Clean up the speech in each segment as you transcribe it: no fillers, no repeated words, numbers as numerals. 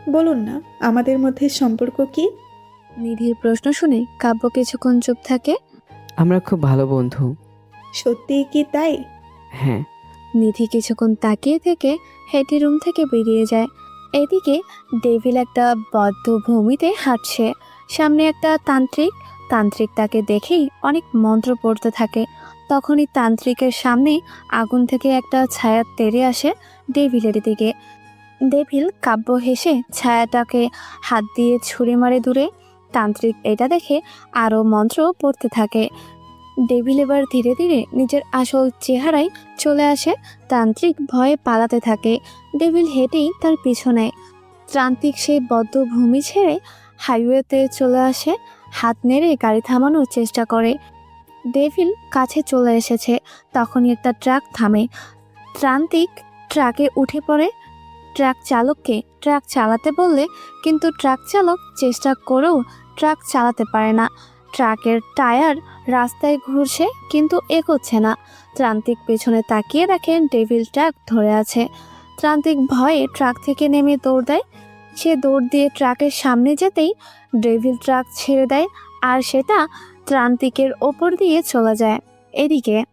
বলুন না, আমাদের মধ্যে সম্পর্ক কি? নিধির প্রশ্ন শুনে কাব্য কিছুক্ষণ চুপ থাকে। আমরা খুব ভালো বন্ধু। সত্যিই কি তাই? হ্যাঁ। নিধি কিছুক্ষণ তাকিয়ে থেকে হেঁটে রুম থেকে বেরিয়ে যায়। এদিকে ডেভিল একটা বদ্ধ ভূমিতে হাঁটছে। সামনে একটা তান্ত্রিক। তান্ত্রিক তাকে দেখেই অনেক মন্ত্র পড়তে থাকে। তখনই তান্ত্রিকের সামনে আগুন থেকে একটা ছায়া তেড়ে আসে ডেভিলের দিকে। ডেভিল কাব্য হেসে ছায়াটাকে হাত দিয়ে ছুঁড়ে মারে দূরে। তান্ত্রিক এটা দেখে আরও মন্ত্র পড়তে থাকে। ডেভিল এবার ধীরে ধীরে নিজের আসল চেহারায় চলে আসে। তান্ত্রিক ভয়ে পালাতে থাকে। ডেভিল হেঁটেই তার পিছু নেয়। তান্ত্রিক সেই বদ্ধ ভূমি ছেড়ে হাইওয়েতে চলে আসে। হাত নেড়ে গাড়ি থামানোর চেষ্টা করে। ডেভিল কাছে চলে এসেছে। তখনই একটা ট্রাক থামে। তান্ত্রিক ট্রাকে উঠে পড়ে। ট্রাক চালককে ট্রাক চালাতে বললে কিন্তু ট্রাক চালক চেষ্টা করেও ট্রাক চালাতে পারে না। ট্রাকের টায়ার রাস্তায় ঘুরছে কিন্তু এগোচ্ছে না। ত্রান্তিক পেছনে তাকিয়ে দেখেন ডেভিল ট্রাক ধরে আছে। ত্রান্তিক ভয়ে ট্রাক থেকে নেমে দৌড় দেয়। সে দৌড় দিয়ে ট্রাকের সামনে যেতেই ডেভিল ট্রাক ছেড়ে দেয় আর সেটা ত্রান্তিকের ওপর দিয়ে চলে যায়। এদিকে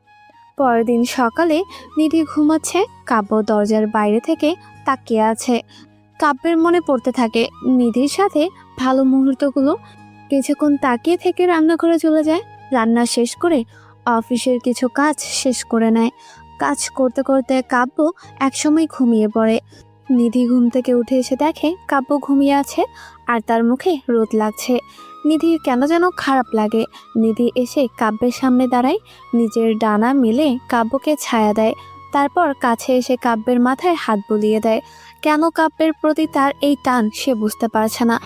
পরের দিন সকালে নিধি ঘুমাচ্ছে। কাব্য দরজার বাইরে থেকে তাকিয়ে আছে। কাব্যের মনে পড়তে থাকে নিধির সাথে ভালো মুহূর্তগুলো। কিছুক্ষণ তাকিয়ে থেকে রান্নাঘরে চলে যায়। রান্না শেষ করে অফিসের কিছু কাজ শেষ করে নেয়। কাজ করতে করতে কাব্য একসময় ঘুমিয়ে পড়ে। নিধি ঘুম থেকে উঠে এসে দেখে কাব্য ঘুমিয়ে আছে আর তার মুখে রোদ লাগছে। নিধির কেন যেন খারাপ লাগে। নিধি এসে কাব্যের সামনে দাঁড়ায়। নিজের ডানা মেলে কাব্যকে ছায়া দেয়। তারপর কাছে এসে কাব্যের মাথায় হাত বুলিয়ে দেয়। কেন কাব্যের প্রতি তার এই টান সে বুঝতে পারছে না।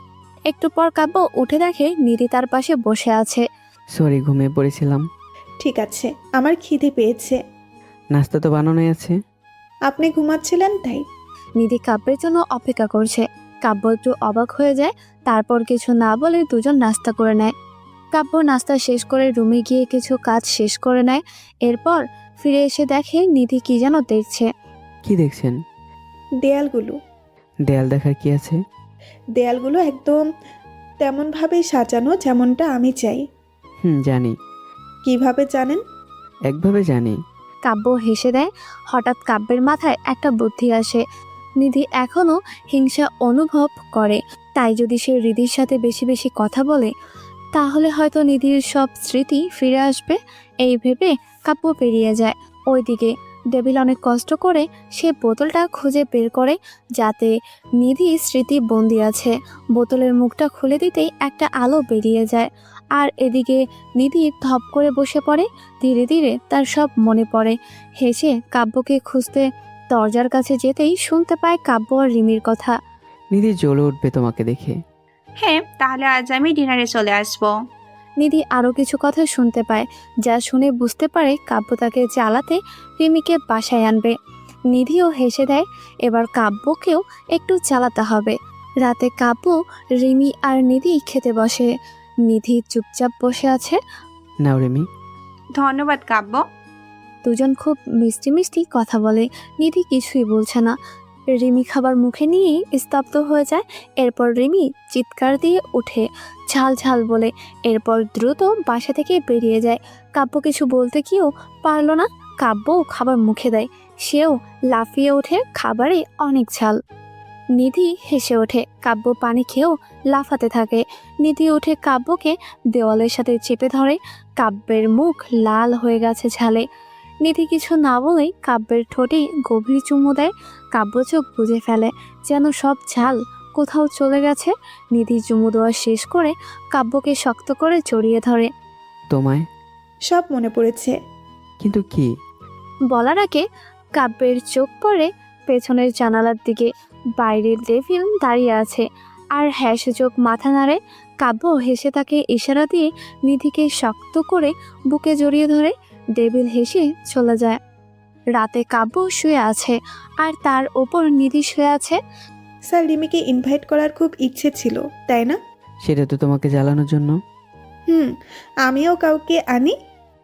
একটু পর কাব্য উঠে দেখে নিধি তার পাশে বসে আছে। সরি, ঘুমিয়ে পড়েছিলাম। ঠিক আছে, আমার খিদে পেয়েছে। নাস্তা তো বানানোই আছে। আপনি ঘুমাচ্ছিলেন তাই? নিধি কাব্যের জন্য অপেক্ষা করছে। কাব্য একটু অবাক হয়ে যায়। তারপর কিছু না বলে দুজন নাস্তা করে নেয়। কাব্য নাস্তা শেষ করে রুমে গিয়ে কিছু কাজ শেষ করে নেয়। এরপর ফিরে এসে দেখে নিধি কি যেন দেখছে। কি দেখছেন? দেয়ালগুলো। দেয়াল দেখার কি আছে? দেয়ালগুলো একদম তেমনভাবেই সাজানো যেমনটা আমি চাই। জানি। কিভাবে জানেন? একভাবে জানি। কাব্য হেসে দেয়। হঠাৎ কাব্যের মাথায় একটা বুদ্ধি আসে। নিধি এখনো হিংসা অনুভব করে। তাই যদি সে হৃদির সাথে বেশি বেশি কথা বলে তাহলে হয়তো নিধির সব স্মৃতি ফিরে আসবে। এই ভেবে কাব্য পেরিয়ে যায়। ওইদিকে ডেভিল অনেক কষ্ট করে সে বোতলটা খুঁজে বের করে যাতে নিধি স্মৃতি বন্দি আছে। বোতলের মুখটা খুলে দিতেই একটা আলো বেরিয়ে যায়। আর এদিকে নিধি ধপ করে বসে পড়ে। ধীরে ধীরে তার সব মনে পড়ে। হেসে কাব্যকে খুঁজতে দরজার কাছে যেতেই শুনতে পায় কাব্য আর রিমির কথা। নিধি জ্বলে উঠবে তোমাকে দেখে। হ্যাঁ, তাহলে আজ আমি ডিনারে চলে আসবো। নিধি আরও কিছু কথা শুনতে পায় যা শুনে বুঝতে পারে কাব্য তাকে জ্বালাতে রিমিকে বাসায় আনবে। নিধিও হেসে দেয়। এবার কাব্যকেও একটু জ্বালাতে হবে। রাতে কাব্য, রিমি আর নিধি খেতে বসে। নিধি চুপচাপ বসে আছে। নাও রিমি। ধন্যবাদ কাব্য। দুজন খুব মিষ্টি মিষ্টি কথা বলে। নিধি কিছুই বলছে না। রিমি খাবার মুখে নিয়েই স্তব্ধ হয়ে যায়। এরপর রিমি চিৎকার দিয়ে ওঠে ঝাল ঝাল বলে। এরপর দ্রুত বাসা থেকে বেরিয়ে যায়। কাব্য কিছু বলতে গিয়েও পারল না। কাব্যও খাবার মুখে দেয়। সেও লাফিয়ে ওঠে, খাবারে অনেক ঝাল। নিধি হেসে ওঠে। কাব্য পানি খেয়েও লাফাতে থাকে। নিধি উঠে কাব্যকে দেওয়ালের সাথে চেপে ধরে। কাব্যের মুখ লাল হয়ে গেছে ঝালে। নিধি কিছু না বলেই কাব্যের ঠোঁটে গভীর চুমু দেয়। কাব্য চোখ বুজে ফেলে, যেন সব ঝাল কোথাও চলে গেছে। নিধি চুমু দেওয়া শেষ করে কাব্যকে শক্ত করে জড়িয়ে ধরে। তোমায়। সব মনে পড়েছে। কিন্তু কি? বলার আগে কাব্যের চোখ পড়ে পেছনের জানালার দিকে। বাইরে ডেভিল দাঁড়িয়ে আছে আর চোখ মাথা নাড়ে। কাব্য হেসে তাকে ইশারা দিয়ে নিধিকে শক্ত করে বুকে জড়িয়ে ধরে। ডেভিল হেসে চলে যায়। রাতে কাব্য শুয়ে আছে আর তার ওপর নিধি শুয়ে আছে। স্যার, রিমিকে ইনভাইট করার খুব ইচ্ছে ছিল, তাই না? সেটা তো তোমাকে জ্বালানোর জন্য। আমিও কাউকে আনি।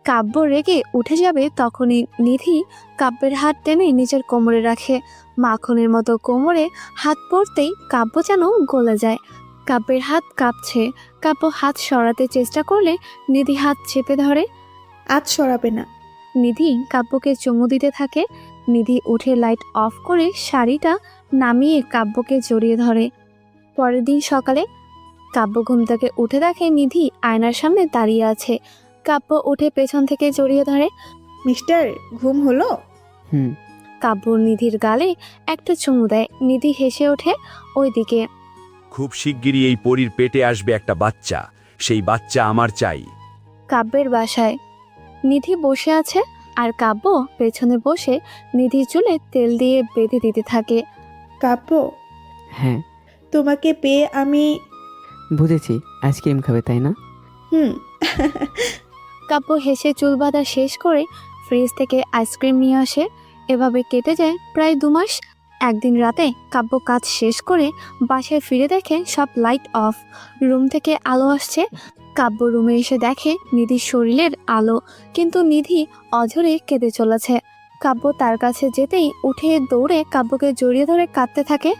কাব্য রেগে উঠে যাবে তখনই নিধি কাব্যের হাত টেনে নিজের কোমরে রাখে। মাখনের মতো কোমরে হাত পড়তেই কাব্য যেন গলে যায়। কাব্যের হাত কাঁপছে। কাব্য হাত সরাতে চেষ্টা করলে নিধি হাত চেপে ধরে। আজ সরাবে না। নিধি কাব্যকে চুমু দিতে থাকে। নিধি উঠে লাইট অফ করে শাড়িটা নামিয়ে কাব্যকে জড়িয়ে ধরে। পরের দিন সকালে কাব্য ঘুম থেকে উঠে দেখে নিধি আয়নার সামনে দাঁড়িয়ে আছে। কাব্য উঠে পেছন থেকে জড়িয়ে ধরে। মিস্টার, ঘুম হলো? হুম। কাব্য নিধির গালে একটা চুমু দেয়। নিধি হেসে ওঠে ওইদিকে। খুব শিগগিরই এই পরীর পেটে আসবে একটা বাচ্চা, সেই বাচ্চা আমার চাই। কাব্যের বাসায় নিধি বসে আছে আর কাব্য পেছনে বসে নিধির চুলে তেল দিয়ে বেঁধে দিতে থাকে। কাব্য, হ্যাঁ, তোমাকে পেয়ে আমি বুঝেছি। আইসক্রিম খাবে তাই না? হুম। কাব্য হেসে চুল বাঁধা শেষ করে ফ্রিজ থেকে আইসক্রিম নিয়ে আসে। এভাবে কেটে যায় প্রায় 2 মাস। একদিন রাতে কাব্য কাজ শেষ করে বাসায় ফিরে দেখে সব লাইট অফ। রুম থেকে আলো আসছে। কাব্য রুমে এসে দেখে নিধির শরীরের আলো, কিন্তু নিধি অঝরে কেঁদে চলেছে। কাব্য তার কাছে যেতেই উঠে দৌড়ে কাব্যকে জড়িয়ে ধরে কাঁদতে থাকে।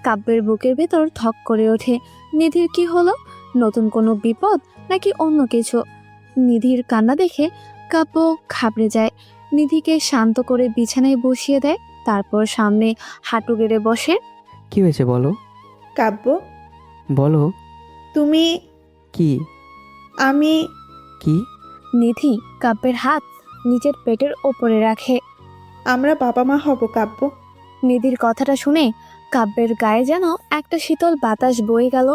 কাব্যের বুকের ভেতর ধক করে ওঠে। নিধির কি হলো? নতুন কোনো বিপদ নাকি অন্য কিছু? নিধির কান্না দেখে কাব্য ঘাবড়ে যায়। নিধিকে শান্ত করে বিছানায় বসিয়ে দেয়। তারপর সামনে হাঁটু গেড়ে বসে। কি হয়েছে বলো? কাব্য, বলো। তুমি কি? আমি কি? নিধি কাব্যের হাত নিজের পেটের ওপরে রাখে। আমরা বাবা মা হব কাব্য। নিধির কথাটা শুনে কাব্যের গায়ে যেন একটা শীতল বাতাস বয়ে গেল।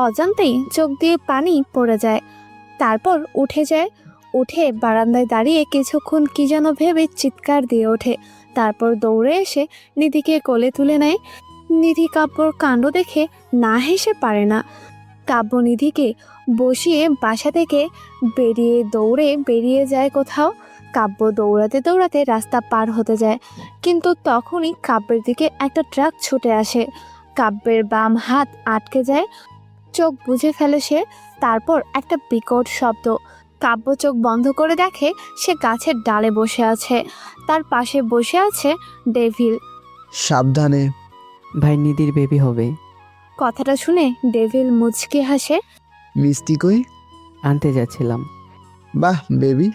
অজান্তেই চোখ দিয়ে পানি পড়ে যায়। তারপর উঠে যায়। উঠে বারান্দায় দাঁড়িয়ে কিছুক্ষণ কি যেন ভেবে চিৎকার দিয়ে ওঠে। তারপর দৌড়ে এসে নিধিকে কোলে তুলে নেয়। নিধি কাব্যর কাণ্ড দেখে না হেসে পারে না। কাব্য নিধিকে বসিয়ে বাসা থেকে দৌড়ে বেরিয়ে যায় কোথাও। কাব্য দৌড়াতে দৌড়াতে রাস্তা পার হতে যায়, কিন্তু তখনই কাব্যের দিকে একটা ট্রাক ছুটে আসে। কাব্যের বাম হাত আটকে যায়। চোখ বুজে ফেলে সে। তারপর একটা বিকট শব্দ। কাব্য চোখ বন্ধ করে দেখে সে গাছের ডালে বসে আছে। তার পাশে বসে আছে ডেভিল। সাবধানে। ভাই নিধির বেবি হবে। কথাটা শুনে ডেভিল মুচকি হাসে। মিষ্টি কই? আনতে যাচ্ছিলাম। বাহ বেবি,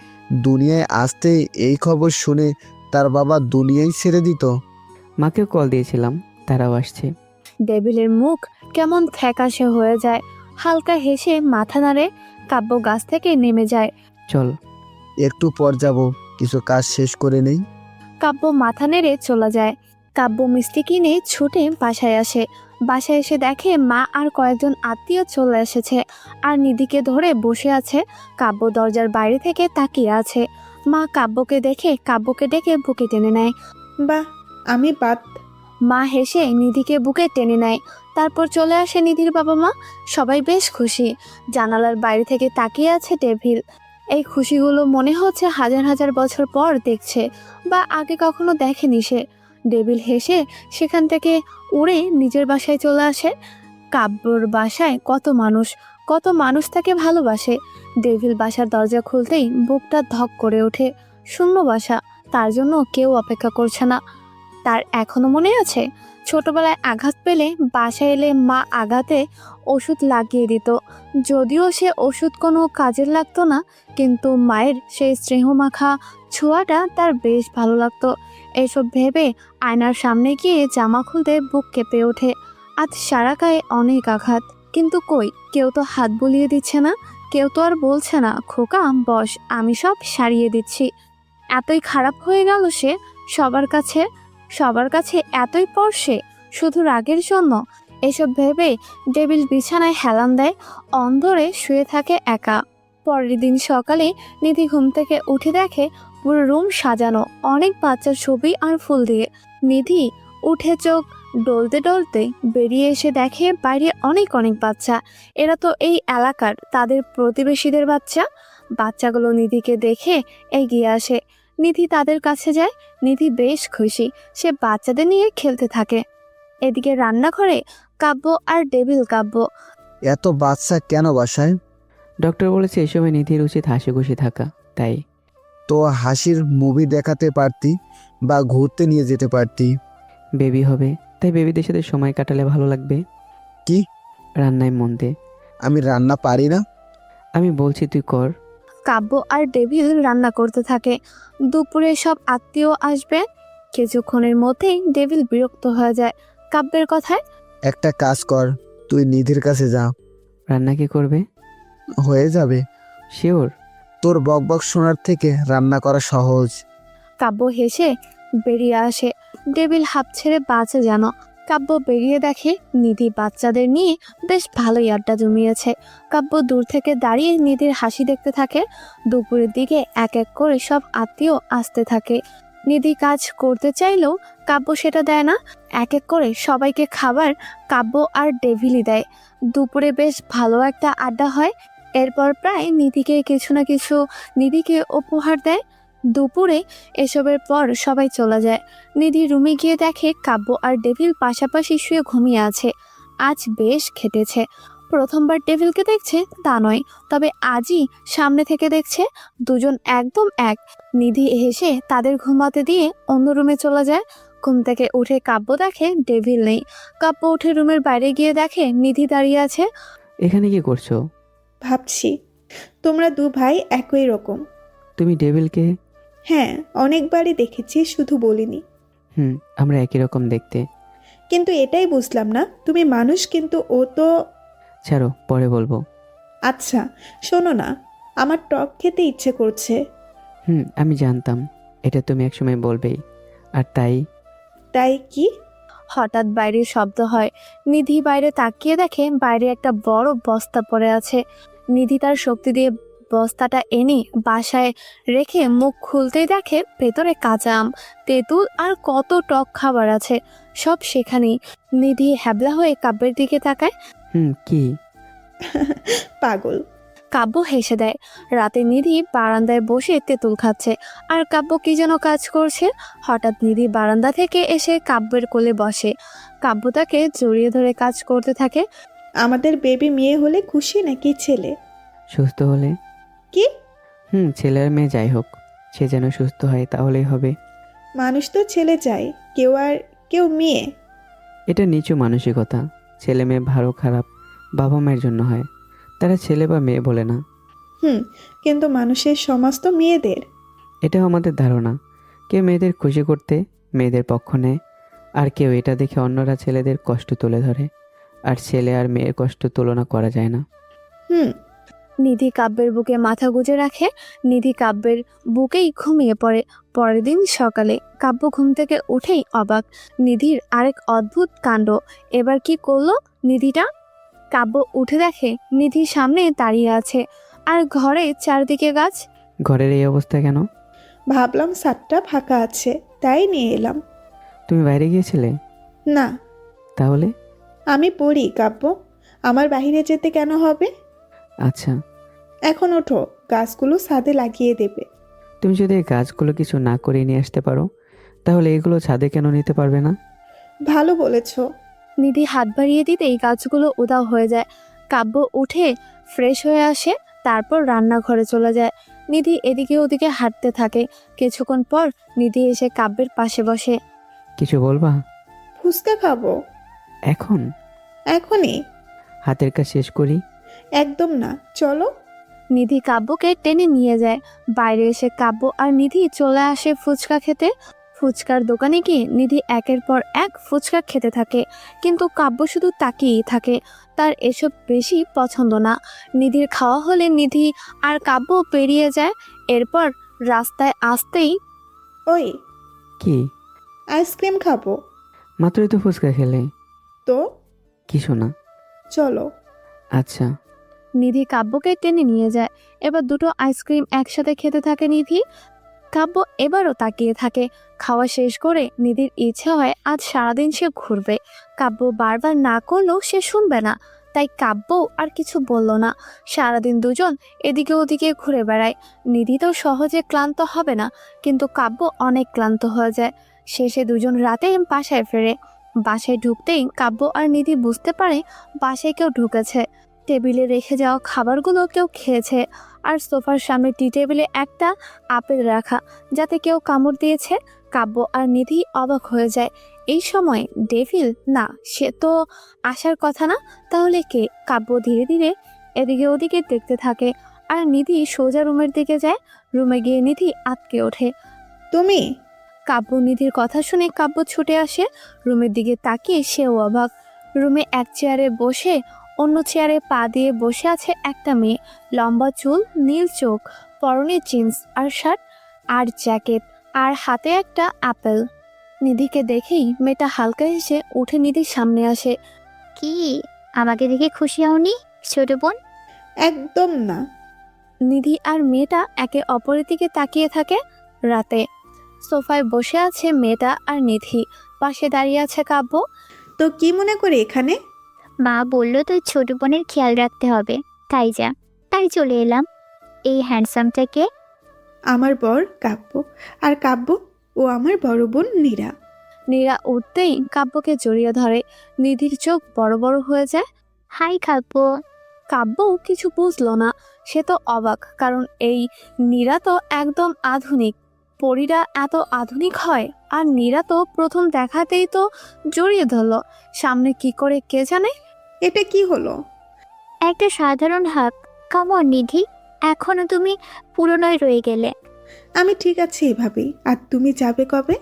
দুনিয়ায় আসতে এই খবর শুনে তার বাবা দুনিয়ায় ছেড়ে দিত। মাকেও কল দিয়েছিলাম, তারাও আসছে। ডেভিলের মুখ কেমন ফ্যাকাশে হয়ে যায়। হালকা হেসে মাথা নাড়ে। কাব্য গাছ থেকে নেমে যায়। চল। একটু পর যাব, কিছু কাজ শেষ করে নেই। কাব্য মাথা নেড়ে চলে যায়। কাব্য মিষ্টি কিনে ছুটে বাসায় আসে। বাসায় এসে দেখে মা আর কয়েকজন আত্মীয় চলে এসেছে আর নিধিকে ধরে বসে আছে। কাব্য দরজার বাইরে থেকে তাকিয়ে আছে। মা কাব্যকে দেখে কাব্যকে ডেকে বুকে টেনে নেয়। বাহ, আমি বাদ। মা হেসে নিধিকে বুকে টেনে নেয়। তারপর চলে আসে নিধির বাবা মা। সবাই বেশ খুশি। জানালার বাইরে থেকে তাকিয়ে আছে ডেভিল। এই খুশিগুলো মনে হচ্ছে হাজার হাজার বছর পর দেখছে, বা আগে কখনো দেখেনি সে। ডেভিল হেসে সেখান থেকে উড়ে নিজের বাসায় চলে আসে। কাব্যর বাসায় কত মানুষ তাকে ভালোবাসে। ডেভিল বাসার দরজা খুলতেই বুকটা ধক করে ওঠে। শূন্য বাসা, তার জন্য কেউ অপেক্ষা করছে না। তার এখনো মনে আছে ছোটবেলায় আঘাত পেলে বাসায় এলে মা আঘাতে ওষুধ লাগিয়ে দিত। যদিও সে ওষুধ কোনো কাজের লাগতো না, কিন্তু মায়ের সেই স্নেহমাখা ছোঁয়াটা তার বেশ ভালো লাগতো। এসব ভেবে আয়নার সামনে গিয়ে জামা খুলতে বুক কেঁপে ওঠে। আজ সারা গায়ে অনেক আঘাত, কিন্তু কই কেউ তো হাত বুলিয়ে দিচ্ছে না। কেউ তো আর বলছে না খোকা বস, আমি সব সারিয়ে দিচ্ছি। এতই খারাপ হয়ে গেল সে সবার কাছে এতই পরশে, শুধু রাগের জন্য। এসব ভেবে ডেভিল বিছানায় হেলান দেয়। অন্ধরে শুয়ে থাকে একা। পরের দিন সকালে নিধি ঘুম থেকে উঠে দেখে পুরো রুম সাজানো, অনেক বাচ্চার ছবি আর ফুল দিয়ে। নিধি উঠে চোখ ডলতে ডলতে বেরিয়ে এসে দেখে বাইরে অনেক বাচ্চা। এরা তো এই এলাকার তাদের প্রতিবেশীদের বাচ্চা। বাচ্চাগুলো নিধিকে দেখে এগিয়ে আসে। নিধি তাদের কাছে যায়। নিধি বেশ খুশি। সে বাচ্চাদের নিয়ে খেলতে থাকে। এদিকে রান্নাঘরে কাব্য আর ডেভিল। কাব্য, এত বাচ্চা কেন বাসায়? ডক্টর বলেছে এই সময় নিধির উচিত হাসি খুশি থাকা, তাই। তো হাসির মুভি দেখাতে পারতি বা ঘুরতে নিয়ে যেতে পারতি। বেবি হবে, তাই বেবিদের সাথে সময় কাটালে ভালো লাগবে। কি? রান্নায় মন দে। আমি রান্না পারি না। আমি বলছি তুই কর। কাব্য আর ডেভিল রান্না করতে থাকে। দুপুরে সব আত্মীয় আসবে। কিছুক্ষণের মধ্যেই ডেভিল বিরক্ত হয়ে যায় কাব্যের কথায়। একটা কাজ কর, তুই নিধির কাছে যা, রান্না কি করবে? হয়ে যাবে। শিওর? তোর বকবক শোনার থেকে রান্না করা সহজ। কাব্য হেসে বেরিয়ে আসে। ডেভিল হাঁপ ছেড়ে বাঁচে যেন। কাব্য বেরিয়ে দেখে নিধি বাচ্চাদের নিয়ে বেশ ভালোই আড্ডা জমিয়েছে। কাব্য দূর থেকে দাঁড়িয়ে নিধির হাসি দেখতে থাকে। দুপুরের দিকে এক এক করে সব আত্মীয় আসতে থাকে। নিধি কাজ করতে চাইলেও কাব্য সেটা দেয় না। এক এক করে সবাইকে খাবার কাব্য আর ডেভিলই দেয়। দুপুরে বেশ ভালো একটা আড্ডা হয়। এরপর প্রায় নিধিকে কিছু না কিছু নিধিকে উপহার দেয়। দুপুরে এসবের পর সবাই চলে যায়। নিধি রুমে গিয়ে দেখে কাব্য আর ডেভিল পাশাপাশি শুয়ে ঘুমিয়ে আছে। আজ বেশ খেটেছে। প্রথমবার ডেভিলকে দেখছে তা নয়, তবে আজই সামনে থেকে দেখছে। দুজন একদম এক। নিধি হেসে তাদের ঘুমাতে দিয়ে অন্য রুমে চলে যায়। ঘুম থেকে উঠে কাব্য দেখে ডেভিল নেই। কাব্য উঠে রুমের বাইরে গিয়ে দেখে নিধি দাঁড়িয়ে আছে। এখানে কি করছো? ভাবছি তোমরা দু ভাই একই রকম। তুমি ডেভিলকে? হ্যাঁ, অনেকবারই দেখেছি, শুধু বলিনি। আমরা একই রকম দেখতে। কিন্তু এটাই বুঝলাম না, তুমি মানুষ কিন্তু ও তো। ছাড়ো, পরে বলবো। আচ্ছা শোনো না, আমার টক খেতে ইচ্ছে করছে। আমি জানতাম এটা তুমি একসময় বলবেই। আর তাই? তাই কি? হঠাৎ বাইরের শব্দ হয়। নিধি বাইরে তাকিয়ে দেখে বাইরে একটা বড় বস্তা পড়ে আছে। নিধি তার শক্তি দিয়ে বস্তাটা এনে বাসায় রেখে মুখ খুলতেই দেখে ভেতরে কাঁচা আম, তেঁতুল আর কত টক খাবার আছে। সব সেখানেই। নিধি হ্যাবলা হয়ে কাব্যের দিকে তাকায়। কি? পাগল। কাব্য হেসে দেয়। রাতে নিধি বারান্দায় বসে তেঁতুল খাচ্ছে আর কাব্য কি যেন কাজ করছে। হঠাৎ নিধি বারান্দা থেকে এসে কাব্যের কোলে বসে। কাব্য তাকে জড়িয়ে ধরে কাজ করতে থাকে। আমাদের বেবি মেয়ে হলে খুশি নাকি ছেলে? সুস্থ হলে। কি? ছেলে আর মেয়ে যাই হোক, সে যেন সুস্থ হয় তাহলেই হবে। মানুষ তো ছেলে চায়, কেউ মেয়ে। এটা নিচু মানসিকতা। ছেলে মেয়ে ভালো খারাপ বাবা মায়ের জন্য হয়, তারা ছেলে বা মেয়ে বলে না। কিন্তু মানুষের সমাজ তো মেয়েদের। এটাও আমাদের ধারণা। কেউ মেয়েদের খুশি করতে মেয়েদের পক্ষ নেয়, আর কেউ এটা দেখে অন্যরা ছেলেদের কষ্ট তুলে ধরে। আর ছেলে আর মেয়ের কষ্ট তুলনা করা যায় না। নিধি কাব্যের বুকে মাথা গুজে রাখে। নিধি কাব্যের বুকেই ঘুমিয়ে পড়ে। পরের দিন সকালে কাব্য ঘুম থেকে উঠেই অবাক। নিধির আরেক অদ্ভুত কাণ্ড। এবার কি করলো নিধিটা? কাব্য উঠে দেখে নিধি সামনে দাঁড়িয়ে আছে আর ঘরে চারদিকে গাছ। ঘরের এই অবস্থা কেন? ভাবলাম ছাদটা ফাঁকা আছে, তাই নিয়ে এলাম। তুমি বাইরে গিয়েছিলে? না, তাহলে? আমি পড়ি কাব্য, আমার বাইরে যেতে কেন হবে? আচ্ছা, এখন ওঠো, গাছগুলো ছাদে লাগিয়ে দেবে। তুমি যদি এই গাছগুলো কিছু না করে নিয়ে আসতে পারো, তাহলে এগুলো ছাদে কেন নিতে পারবে না? ভালো বলেছো। নিধি হাত বাড়িয়ে দিতেই গাছগুলো উধাও হয়ে যায়। কাব্য উঠে ফ্রেশ হয়ে আসে, তারপর রান্নাঘরে চলে যায়। নিধি এদিকে ওদিকে হাঁটতে থাকে। কিছুক্ষণ পর নিধি এসে কাব্যের পাশে বসে। কিছু বলবা? ফুচকা খাবো। এখন? এখনই? হাতের কাজ শেষ করি। একদম না, চলো। নিধি কাব্যকে টেনে নিয়ে যায়। বাইরে এসে কাব্য আর নিধি চলে আসে ফুচকা খেতে। ফুচকার দোকানে গিয়ে নিধি একের পর এক ফুচকা খেতে থাকে, কিন্তু কাব্য শুধু তাকিয়েই থাকে। তার এসব বেশি পছন্দ না। নিধির খাওয়া হলে নিধি আর কাব্য পেরিয়ে যায়। এরপর রাস্তায় আসতেই ওই কি? আইসক্রিম খাবো। মাত্রই তো ফুচকা খেলে। তো কিছু না। চলো। আচ্ছা। নিধি কাব্যকে টেনে নিয়ে যায়। এবার দুটো আইসক্রিম একসাথে খেতে থাকে নিধি। কাব্য এবারও তাকিয়ে থাকে। খাওয়া শেষ করে নিধির ইচ্ছে হয় আজ সারাদিন সে ঘুরবে। কাব্য বারবার না করলেও সে শুনবে না, তাই কাব্য আর কিছু বলল না। সারাদিন দুজন এদিকে ওদিকে ঘুরে বেড়ায়। নিধি তো সহজে ক্লান্ত হবে না, কিন্তু কাব্য অনেক ক্লান্ত হয়ে যায়। শেষে দুজন রাতে বাসায় ফেরে। বাসায় ঢুকতেই কাব্য আর নিধি বুঝতে পারে বাসায় কেউ ঢুকেছে। টেবিলে রেখে যাওয়া খাবারগুলো কেউ খেয়েছে, আর সোফার সামনে টি টেবিলে একটা আপেল রাখা, যাতে কেউ কামড় দিয়েছে। কাব্য আর নিধি অবাক হয়ে যায়। এই সময় ডেভিল না, সে তো আসার কথা না, তাহলে কে? কাব্য ধীরে ধীরে এদিকে ওদিকে দেখতে থাকে, আর নিধি সোজা রুমের দিকে যায়। রুমে গিয়ে নিধি আটকে ওঠে। তুমি? কাব্য নিধির কথা শুনে কাব্য ছুটে আসে। রুমের দিকে তাকিয়ে সেও অবাক। রুমে এক চেয়ারে বসে অন্য চেয়ারে পা দিয়ে বসে আছে একটা মেয়ে। লম্বা চুল, নীল চোখ, পরনে জিন্স আর শার্ট আর জ্যাকেট, আর হাতে একটা আপেল। নিধিকে দেখেই মেয়েটা হালকা হেসে উঠে নিধির সামনে আসে। কি, আমাকে দেখে খুশি হওনি ছোট বোন? একদম না। নিধি আর মেয়েটা একে অপরের দিকে তাকিয়ে থাকে। রাতে সোফায় বসে আছে মেয়েটা আর নিধি, পাশে দাঁড়িয়ে আছে কাব্য। তো কি মনে করে এখানে? মা বলল তোর ছোট বোনের খেয়াল রাখতে হবে, তাই চলে এলাম। এই হ্যান্ডসামটাকে? আমার বর কাব্য, আর কাব্য ও আমার বড় বোন নীরা। নীরা উঠতেই কাব্যকে জড়িয়ে ধরে। নিধির চোখ বড় বড় হয়ে যায়। হাই কাব্য। কাব্য কিছু বুঝলো না। সে তো অবাক, কারণ এই নীরা তো একদম আধুনিক। পরীরা এত আধুনিক হয়? আর নীরা তো প্রথম দেখাতেই তো জড়িয়ে ধরলো। সামনে কি করে কে জানে। এটা কি হলো? একটা সাধারণ হাক। কামন নিধি, এখনো তুমি পুরনোয় রয়ে গেলে। আমি ঠিক আছি এভাবেই। আর তুমি যাবে কবে?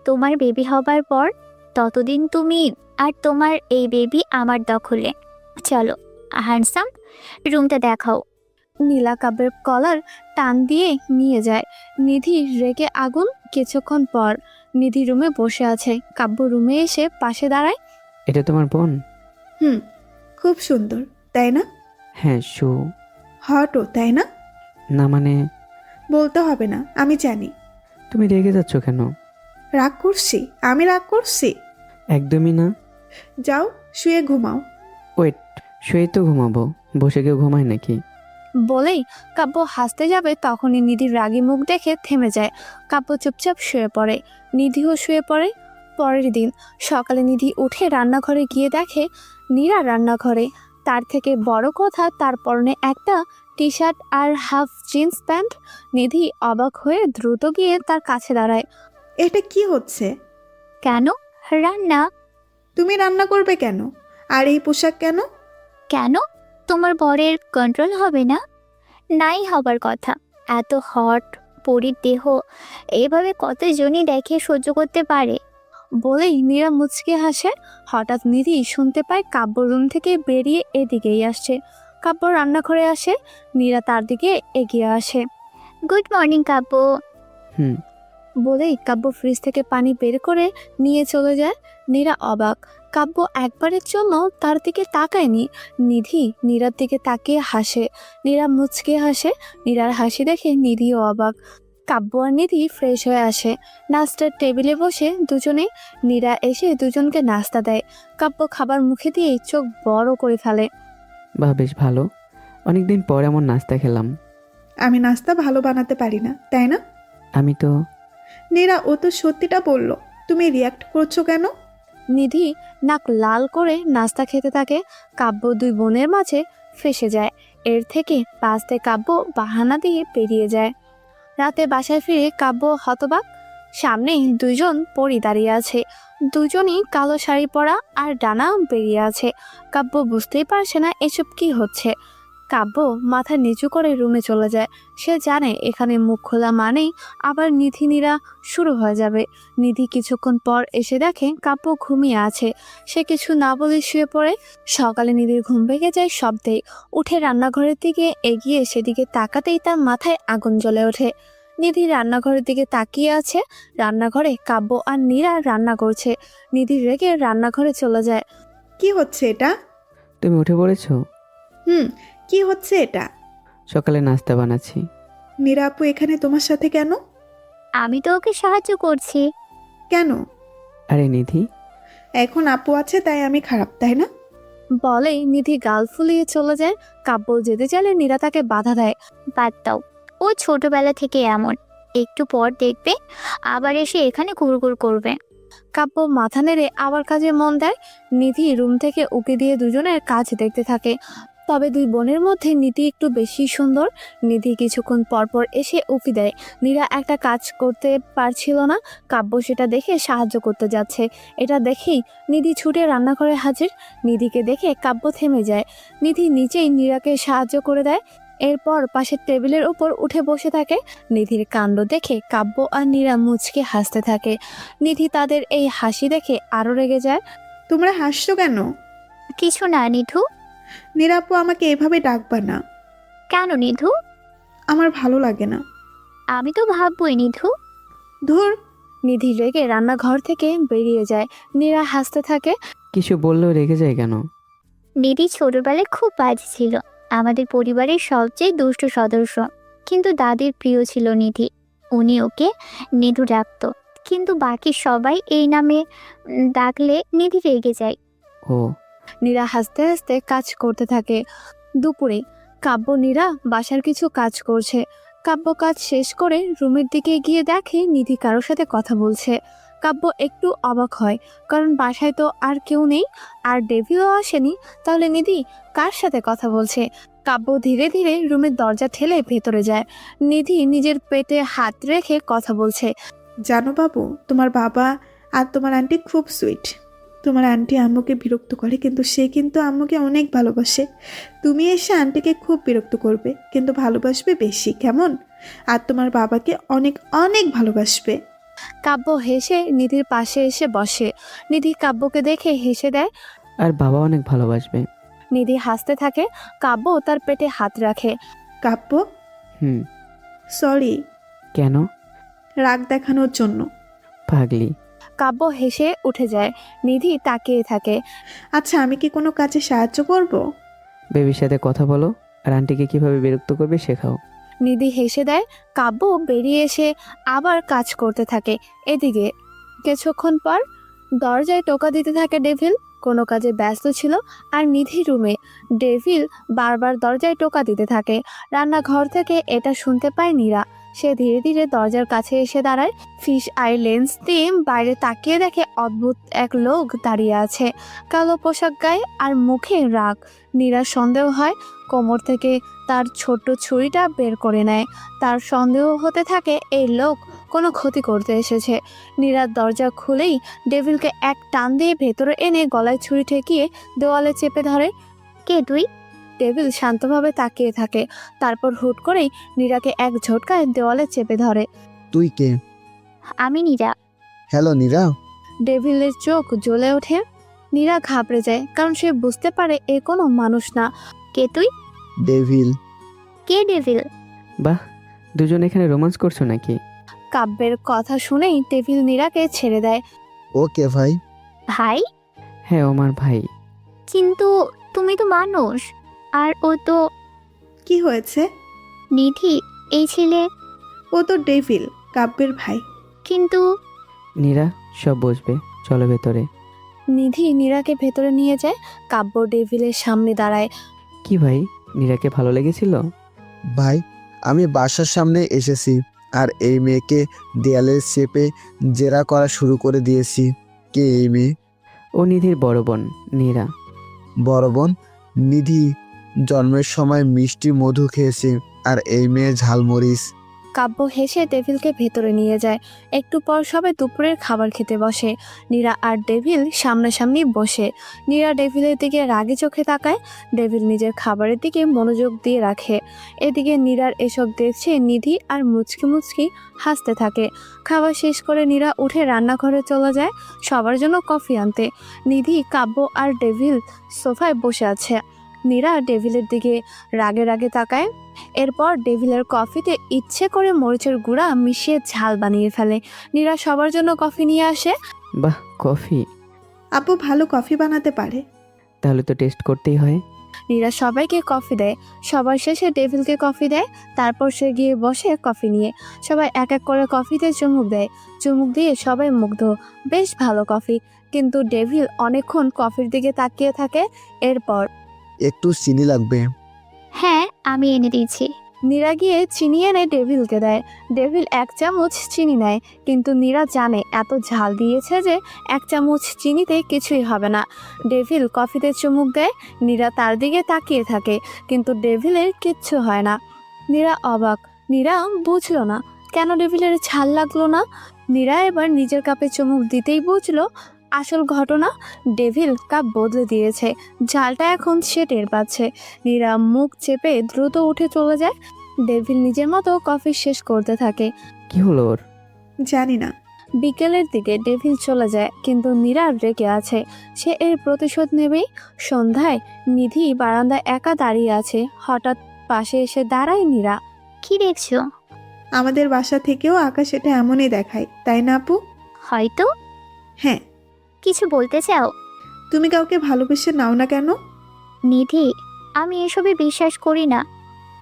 তোমার বেবি হবার পর। ততদিন তুমি আর তোমার এই বেবি আমার দখলে। চলো হ্যান্ডসাম, রুমটা দেখাও। নীলা কাব্যের কলার টান দিয়ে নিয়ে যায়। নিধি রেগে আগুন। কিছুক্ষণ পর নিধি রুমে বসে আছে। কাব্য রুমে এসে পাশে দাঁড়ায়। এটা তোমার বোন? হুম, খুব সুন্দর, তাই না? হ্যাঁ, হটও, তাই না? না মানে? বলতে হবে না, আমি জানি। তুমি রেগে যাচ্ছ কেন? রাগ করছি? আমি রাগ করছি? একদমই না। যাও শুয়ে ঘুমাও। ওয়েট, শুয়ে তো ঘুমাবো, বসে কেউ ঘুমায় নাকি? বলেই কাব্য হাসতে যাবে, তখনই নিধির রাগী মুখ দেখে থেমে যায়। কাব্য চুপচাপ শুয়ে পড়ে। নিধিও শুয়ে পড়ে। পরের দিন সকালে নিধি উঠে রান্নাঘরে গিয়ে দেখে নীরা রান্নাঘরে। তার থেকে বড় কথা, তার পরনে একটা টি শার্ট আর হাফ জিন্স প্যান্ট। নিধি অবাক হয়ে দ্রুত গিয়ে তার কাছে দাঁড়ায়। এটা কি হচ্ছে? কেন? রান্না। তুমি রান্না করবে কেন? আর এই পোশাক কেন? কেন? তোমার বরের কন্ট্রোল হবে না? নাই হবার কথা। এত হট পরীর দেহ এইভাবে কতজনই দেখে সহ্য করতে পারে? বলেই নীরা মুচকে হাসে। হঠাৎ নিধি শুনতে পায় কাব্য রুম থেকে বেরিয়ে এদিকেই আসছে। কাব্য রান্নাঘরে আসে। নীরা তার দিকে এগিয়ে আসে। গুড মর্নিং কাব্য। হুম। বলেই কাব্য ফ্রিজ থেকে পানি বের করে নিয়ে চলে যায়। নীরা অবাক। কাব্য একবারের জন্য তার দিকে তাকায়নি। নিধি নীরার দিকে তাকিয়ে হাসে। নীরা মুচকে হাসে। নীরার হাসি দেখে নিধিও অবাক। কাব্য আর নিধি ফ্রেশ হয়ে আসে। নাস্তার টেবিলে বসে দুজনে। নীরা এসে দুজনকে নাস্তা দেয়। কাব্য খাবার মুখে দিয়ে চোখ বড় করে ফেলে। বাহ, বেশ ভালো। অনেকদিন পর এমন নাস্তা খেলাম। আমি নাস্তা ভালো বানাতে পারি না, তাই না? আমি তো নীরা, ও তো সত্যিটা বললো। তুমি রিয়াক্ট করছো কেন? নিধি নাক লাল করে নাস্তা খেতে থাকে। কাব্য দুই বোনের মাঝে ফেসে যায়। এর থেকে বাঁচতে কাব্য বাহানা দিয়ে পেরিয়ে যায়। রাতে বাসায় ফিরে কাব্য হতবাক। সামনে দুইজন পরী দাঁড়িয়ে আছে। দুজনই কালো শাড়ি পরা আর ডানা বেরিয়ে আছে। কাব্য বুঝতেই পারছে না এসব কি হচ্ছে। কাব্য মাথা নিচু করে রুমে চলে যায়। সে জানে এখানে মুখ খোলা মানেই আবার নিধি নীরা শুরু হয়ে যাবে। নিধি কিছুক্ষণ পর এসে দেখে কাব্য ঘুমিয়ে আছে। সে কিছু না বলে শুয়ে পড়ে। সকালে নিধির ঘুম ভেঙে যায় শব্দে। উঠে রান্নাঘরের দিকে এগিয়ে সেদিকে তাকাতেই তার মাথায় আগুন জ্বলে ওঠে। নিধি রান্নাঘরের দিকে তাকিয়ে আছে। রান্নাঘরে কাব্য আর নীরা রান্না করছে। নিধি রেগে রান্নাঘরে চলে যায়। কি হচ্ছে এটা? তুমি উঠে পড়েছো? কি হচ্ছে এটা? সকালে নাস্তা বানাচ্ছি। নীরা আপু এখানে তোমার সাথে কেন? আমি তো ওকে সাহায্য করছি। কেন? আরে নিধি, এখন আপু আছে তাই আমি খারাপ, তাই না? বলেই নিধি গাল ফুলিয়ে চলে যায়। কাব্য যেতে চাইলে নীরা তাকে বাধা দেয়। বাদ দাও, ও ছোটবেলা থেকে এমন। একটু পর দেখবে আবার এসে এখানে ঘুরঘুর করবে। কাব্য মাথা নেড়ে আবার কাজে মন দেয়। নিধি রুম থেকে উকি দিয়ে দুজনের কাজ দেখতে থাকে। তবে দুই বোনের মধ্যে নিধি একটু বেশি সুন্দর। নিধি কিছুক্ষণ পরপর এসে উকি দেয়। নীরা একটা কাজ করতে পারছিল না, কাব্য সেটা দেখে সাহায্য করতে যাচ্ছে। এটা দেখেই নিধি ছুটে রান্নাঘরে হাজির। নিধিকে দেখে কাব্য থেমে যায়। নিধি নিচেই নীরাকে সাহায্য করে দেয়। এরপর পাশের টেবিলের উপর উঠে বসে থাকে। নিধির কাণ্ড দেখে কাব্য আর নীরা মুচকে হাসতে থাকে। নিধি তাদের এই হাসি দেখে আরো রেগে যায়। তোমরা হাসছো কেন? কিছু না নিধু। নিরাপু, আমাকে এভাবে ডাকবা না। কেন নিধু? আমার ভালো লাগে না। আমি তো ভাববই নিধু। ধুর। নিধি রেগে রান্নাঘর থেকে বেরিয়ে যায়। নীরা হাসতে থাকে। কিছু বললেও রেগে যায় কেন? নিধি ছোটবেলায় খুব বাজে ছিল, আমাদের পরিবারের সবচেয়ে দুষ্ট সদস্য। কিন্তু দাদির প্রিয় ছিল নিধি, উনি ওকে নিধু ডাকত। কিন্তু বাকি সবাই এই নামে ডাকলে নিধি রেগে যায়। ও, নীরা হাসতে হাসতে কাজ করতে থাকে। দুপুরে কাব্য নীরা বাসার কিছু কাজ করছে। কাব্য কাজ শেষ করে রুমের দিকে গিয়ে দেখে নিধি কারোর সাথে কথা বলছে। কাব্য একটু অবাক হয়, কারণ বাসায় তো আর কেউ নেই, আর ডেভিও আসেনি। তাহলে নিধি কার সাথে কথা বলছে? কাব্য ধীরে ধীরে রুমের দরজা ঠেলে ভেতরে যায়। নিধি নিজের পেটে হাত রেখে কথা বলছে। জানো বাবু, তোমার বাবা আর তোমার আন্টি খুব সুইট। তোমার আন্টি আম্মুকে বিরক্ত করে, কিন্তু সে কিন্তু আম্মুকে অনেক ভালোবাসে। তুমি এসে আন্টিকে খুব বিরক্ত করবে, কিন্তু ভালোবাসবে বেশি, কেমন? আর তোমার বাবাকে অনেক অনেক ভালোবাসবে। কাব্য হেসে নিধির পাশে এসে বসে। নিধি কাব্যকে দেখে হেসে দেয়। আর বাবা অনেক ভালোবাসবে। নিধি হাসতে থাকে। কাব্য তার পেটে হাত রাখে। কাব্য, হুম। সরি। কেন? রাগ দেখানোর জন্য। পাগলি। কাব্য হেসে উঠে যায়। নিধি তাকিয়ে থাকে। আচ্ছা, আমি কি কোনো কাজে সাহায্য করব? বেবির সাথে কথা বলো, আর আন্টিকে কিভাবে বিরক্ত করবে শেখাও। নিধি হেসে দেয়। কাব্য বেরিয়ে এসে আবার কাজ করতে থাকে। এদিকে কিছুক্ষণ পর দরজায় টোকা দিতে থাকে ডেভিল। কোনো কাজে ব্যস্ত ছিল। আর নিধি রুমে। ডেভিল বারবার দরজায় টোকা দিতে থাকে। রান্নাঘর থেকে এটা শুনতে পায় নীরা। সে ধীরে ধীরে দরজার কাছে এসে দাঁড়ায়। ফিশ আই লেন্স দিয়ে বাইরে তাকিয়ে দেখে অদ্ভুত এক লোক দাঁড়িয়ে আছে। কালো পোশাক গায়ে আর মুখে রাগ। নীরার সন্দেহ হয়। কোমর থেকে তার ছোট্ট ছুরিটা বের করে নেয়। তার সন্দেহ হতে থাকে এই লোক কোনো ক্ষতি করতে এসেছে। নীরার দরজা খুলেই ডেভিলকে এক টান দিয়ে ভেতরে এনে গলায় ছুরি ঠেকিয়ে দেওয়ালে চেপে ধরে। কে তুই? ডেভিল শান্তভাবে তাকিয়ে থাকে। তারপর হুট করেই নীরাকে এক ঝটকায় দেওয়ালে চেপে ধরে। তুই কে? আমি নীরা। হ্যালো নীরা। ডেভিলের চোখ জ্বলে ওঠে। নীরা ঘাবড়ে যায়, কারণ সে বুঝতে পারে এ কোনো মানুষ না। কে তুই? ডেভিল। কে ডেভিল? বাহ, দুজন এখানে রোমান্স করছো নাকি? কাব্যের কথা শুনেই ডেভিল নীরাকে ছেড়ে দেয়। ও কে ভাই? ভাই? হ্যাঁ, ও আমার ভাই। কিন্তু তুমি তো মানুষ, আর ও তো কি হয়েছে? নিধি। এই ছেলে ও তো ডেভিল, কাব্যের ভাই। কিন্তু নীরা, সব বুঝবে, চলো ভেতরে। নিধি নীরাকে ভেতরে নিয়ে যায়। কাব্য ডেভিলের সামনে দাঁড়ায়। কি ভাই, নীরাকে ভালো লেগেছিল? ভাই, আমি বাসার সামনে এসেছি আর এই মেয়েকে দেয়ালের চেপে জেরা করা শুরু করে দিয়েছি। কে এই মেয়ে? ও নিধির বড় বোন নীরা। বড় বোন? নিধি জন্মের সময় মিষ্টি মধু খেয়েছে, আর এই মেয়ে ঝালমরিচ। কাব্য হেসে ডেভিলকে ভেতরে নিয়ে যায়। একটু পর সবাই দুপুরের খাবার খেতে বসে। নীরা আর ডেভিল সামনাসামনি বসে। নীরা ডেভিলের দিকে রাগে চোখে তাকায়। ডেভিল নিজের খাবারের দিকে মনোযোগ দিয়ে রাখে। এদিকে নীরার এসব দেখছে নিধি আর মুচকি মুচকি হাসতে থাকে। খাবার শেষ করে নীরা উঠে রান্নাঘরে চলে যায় সবার জন্য কফি আনতে। নিধি, কাব্য আর ডেভিল সোফায় বসে আছে। নীরা ডেভিলের দিকে রাগে রাগে তাকায়। এরপর ডেভিলের কফিতে ইচ্ছে করে মরিচের গুঁড়া মিশিয়ে ঝাল বানিয়ে ফেলে। নীরা সবার জন্য কফি নিয়ে আসে। বাহ, কফি! আপু ভালো কফি বানাতে পারে। তাহলে তো টেস্ট করতেই হয়। নীরা সবাইকে কফি দেয়। সবার শেষে ডেভিলকে কফি দেয়। তারপর সে গিয়ে বসে কফি নিয়ে। সবাই এক এক করে কফিতে চুমুক দেয়। চুমুক দিয়ে সবাই মুগ্ধ। বেশ ভালো কফি। কিন্তু ডেভিল অনেকক্ষণ কফির দিকে তাকিয়ে থাকে। এরপর, একটু চিনি লাগবে। হ্যাঁ, আমি এনে দিয়েছি। নীরা গিয়ে চিনি এনে ডেভিলকে দেয়। ডেভিল 1 চামচ চিনি নেয়, কিন্তু নীরা জানে এত ঝাল দিয়েছে যে 1 চামচ চিনিতে কিছুই হবে না। ডেভিল কফিতে চুমুক দেয়। নীরা তার দিকে তাকিয়ে থাকে, কিন্তু ডেভিলের কিচ্ছু হয় না। নীরা অবাক। নীরা বুঝলো না কেন ডেভিলের ঝাল লাগলো না। নীরা এবার নিজের কাপে চুমুক দিতেই বুঝলো আসল ঘটনা। ডেভিল কাপ বদলে দিয়েছে, ঝালটা এখন সে টের পাচ্ছে। নীরা মুখ চেপে দ্রুত উঠে চলে যায়। ডেভিল নিজের মতো কফি শেষ করতে থাকে। কি হলো ওর? জানি না। বিকেলের দিকে ডেভিল চলে যায়, কিন্তু নীরা রেগে আছে। সে এর প্রতিশোধ নেবেই। সন্ধ্যায় নিধি বারান্দায় একা দাঁড়িয়ে আছে। হঠাৎ পাশে এসে দাঁড়ায় নীরা। কি দেখছো? আমাদের বাসা থেকেও আকাশ এটা এমনই দেখায়, তাই না আপু? হয়তো। হ্যাঁ। কিছু বলতে চাও? তুমি কাউকে ভালোবেসে নাও না কেন? নিধি, আমি এসবে বিশ্বাস করি না।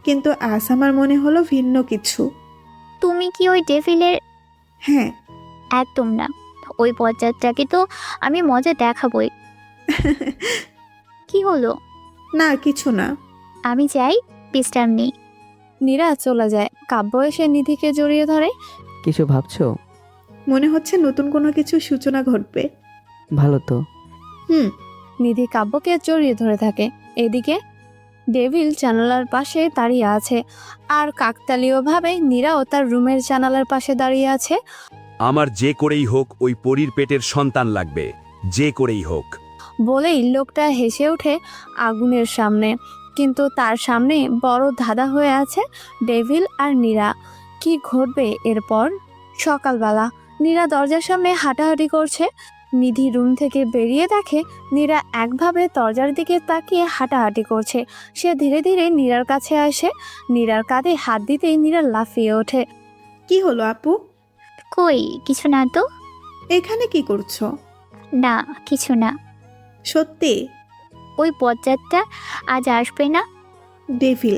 কিন্তু আজ আমার মনে হলো ভিন্ন কিছু। তুমি কি ওই ডেভিলের? হ্যাঁ। একদম না। ওই পর্যায়টাকে তো আমি মজা দেখাবই। কি হলো? না, কিছু না। আমি যাই, বিশ্রাম নেই। নীরা চলে যায়। কাব্য এসে নিধিকে জড়িয়ে ধরে। কিছু ভাবছো? মনে হচ্ছে নতুন কোনো কিছু সূচনা ঘটবে। ভালো তো। হুম। নিধি কাব্যকে জড়িয়ে ধরে থাকে। এদিকে ডেভিল জানালার পাশে দাঁড়িয়ে আছে, আর কাকতালীয়ভাবে নীরাও তার রুমের জানালার পাশে দাঁড়িয়ে আছে। আমার যে করেই হোক ওই পরীর পেটের সন্তান লাগবে, যে করেই হোক। বলেই লোকটা হেসে ওঠে আগুনের সামনে, কিন্তু তার সামনে বড় ধাঁধা হয়ে আছে ডেভিল আর নীরা। কি ঘটবে এরপর? সকালবেলা নীরা দরজার সামনে হাঁটাহাঁটি করছে। নিধি রুম থেকে বেরিয়ে দেখে নীরা একভাবে দরজার দিকে তাকিয়ে হাঁটাহাঁটি করছে। সে ধীরে ধীরে নীরার কাছে আসে। নীরার কাঁধে হাত দিতেই নীরা লাফিয়ে ওঠে। কি হলো আপু? কই, কিছু না তো। এখানে কি করছো? না, কিছু না। সত্যি? ওই বজ্জাতটা আজ আসবে না? ডেভিল?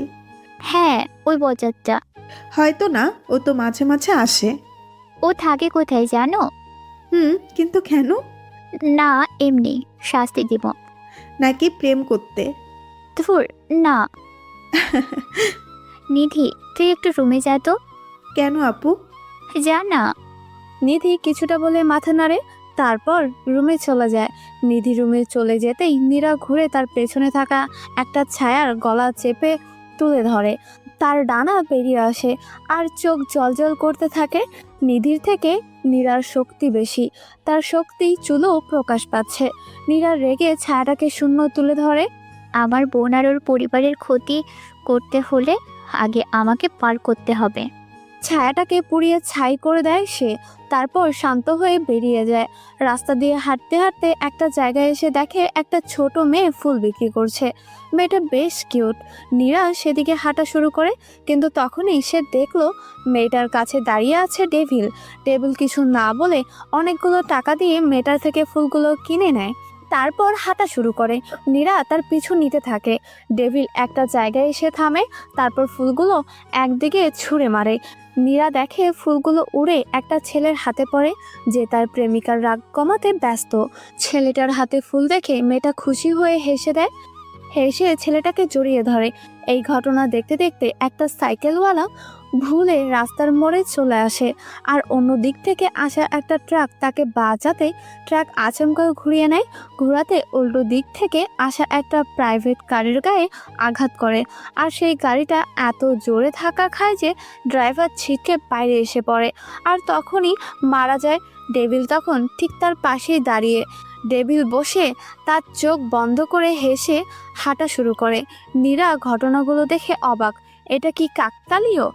হ্যাঁ, ওই বজ্জাতটা। হয়তো না, ও তো মাঝে মাঝে আসে। ও থাকে কোথায় জানো? কিন্তু কেন? না, এমনি শাস্তি দিব। নাকি প্রেম করতে? ধুর, না। নিধি, তুই একটু রুমে যা তো। কেন আপু? যা না। নিধি কিছুটা বলে মাথা নাড়ে, তারপর রুমে চলে যায়। নিধি রুমে চলে যেতেই নীরা ঘুরে তার পেছনে থাকা একটা ছায়ার গলা চেপে তুলে ধরে। তার ডানা বেরিয়ে আসে আর চোখ জ্বলজ্বল করতে থাকে। নিধির থেকে নীরার শক্তি বেশি, তার শক্তি চুলও প্রকাশ পাচ্ছে। নীরা রেগে ছায়াটাকে শূন্য তুলে ধরে। আমার বোন আর ওর পরিবারের ক্ষতি করতে হলে আগে আমাকে পার করতে হবে। ছায়াটাকে পুড়িয়ে ছাই করে দেয় সে। তারপর শান্ত হয়ে বেরিয়ে যায়। রাস্তা দিয়ে হাঁটতে হাঁটতে একটা জায়গায় এসে দেখে একটা ছোট মেয়ে ফুল বিক্রি করছে। মেয়েটা বেশ কিউট। নীরা সেদিকে হাঁটা শুরু করে, কিন্তু তখনই সে দেখলো মেয়েটার কাছে দাঁড়িয়ে আছে ডেভিল। ডেভিল কিছু না বলে অনেকগুলো টাকা দিয়ে মেয়েটার থেকে ফুলগুলো কিনে নেয়। তারপর হাঁটা শুরু করে। নীরা তার পিছু নিতে থাকে। ডেভিল একটা জায়গায় এসে থামে, তারপর ফুলগুলো একদিকে ছুঁড়ে মারে। নীরা দেখে ফুলগুলো উড়ে একটা ছেলের হাতে পড়ে, যে তার প্রেমিকার রাগ কমাতে ব্যস্ত। ছেলেটার হাতে ফুল দেখে মেয়েটা খুশি হয়ে হেসে দেয়। হেসে ছেলেটাকে জড়িয়ে ধরে। এই ঘটনা দেখতে দেখতে একটা সাইকেলওয়ালা ভুলে রাস্তার মোড়ে চলে আসে, আর অন্য দিক থেকে আসা একটা ট্রাক তাকে বাঁচাতে ট্রাক আচমকা ঘুরিয়ে নেয়। ঘোরাতে উল্টো দিক থেকে আসা একটা প্রাইভেট গাড়ির গায়ে আঘাত করে, আর সেই গাড়িটা এত জোরে ধাক্কা খায় যে ড্রাইভার ছিটকে বাইরে এসে পড়ে, আর তখনই মারা যায়। ডেভিল তখন ঠিক তার পাশেই দাঁড়িয়ে। ডেভিল বসে তার চোখ বন্ধ করে হেসে হাঁটা শুরু করে। নীরা ঘটনাগুলো দেখে অবাক। এটা কি কাকতালীয়?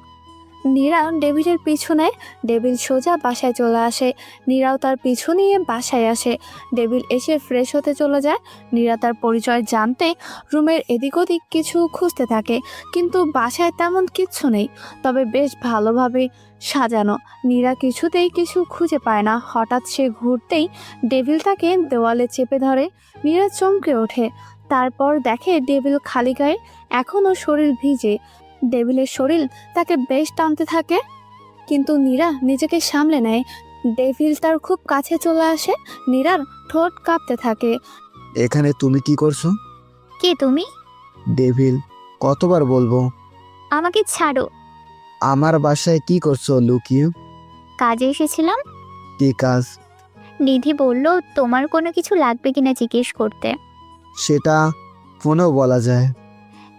নীরা ডেভিলের পিছু নেয়। ডেভিল সোজা বাসায় চলে আসে। নীরাও তার পিছু নিয়ে বাসায় আসে। ডেভিল এসে ফ্রেশ হতে চলে যায়। নীরা তার পরিচয় জানতে রুমের এদিক ওদিক কিছু খুঁজতে থাকে, কিন্তু বাসায় তেমন কিচ্ছু নেই, তবে বেশ ভালোভাবে সাজানো। নীরা কিছুতেই কিছু খুঁজে পায় না। হঠাৎ সে ঘুরতেই ডেভিল তাকে দেওয়ালে চেপে ধরে। নীরা চমকে ওঠে। তারপর দেখে ডেভিল খালি গায়ে, এখনও শরীর ভিজে। ডেভিলের শরীর তাকে বেশ টানতে থাকে, কিন্তু নীরা নিজেকে সামলে নেয়। ডেভিল তার খুব কাছে চলে আসে। নীরার ঠোঁট কাঁপতে থাকে। এখানে তুমি কি করছো? কে তুমি? ডেভিল। কতবার বলবো? আমাকে ছাড়ো। আমার বাসায় কি করছো লুকিয়ে? কাজে এসেছিলাম। কি কাজ? নিধি বলল তোমার কোনো কিছু লাগবে কিনা জিজ্ঞেস করতে। সেটা ফোনেও বলা যায়।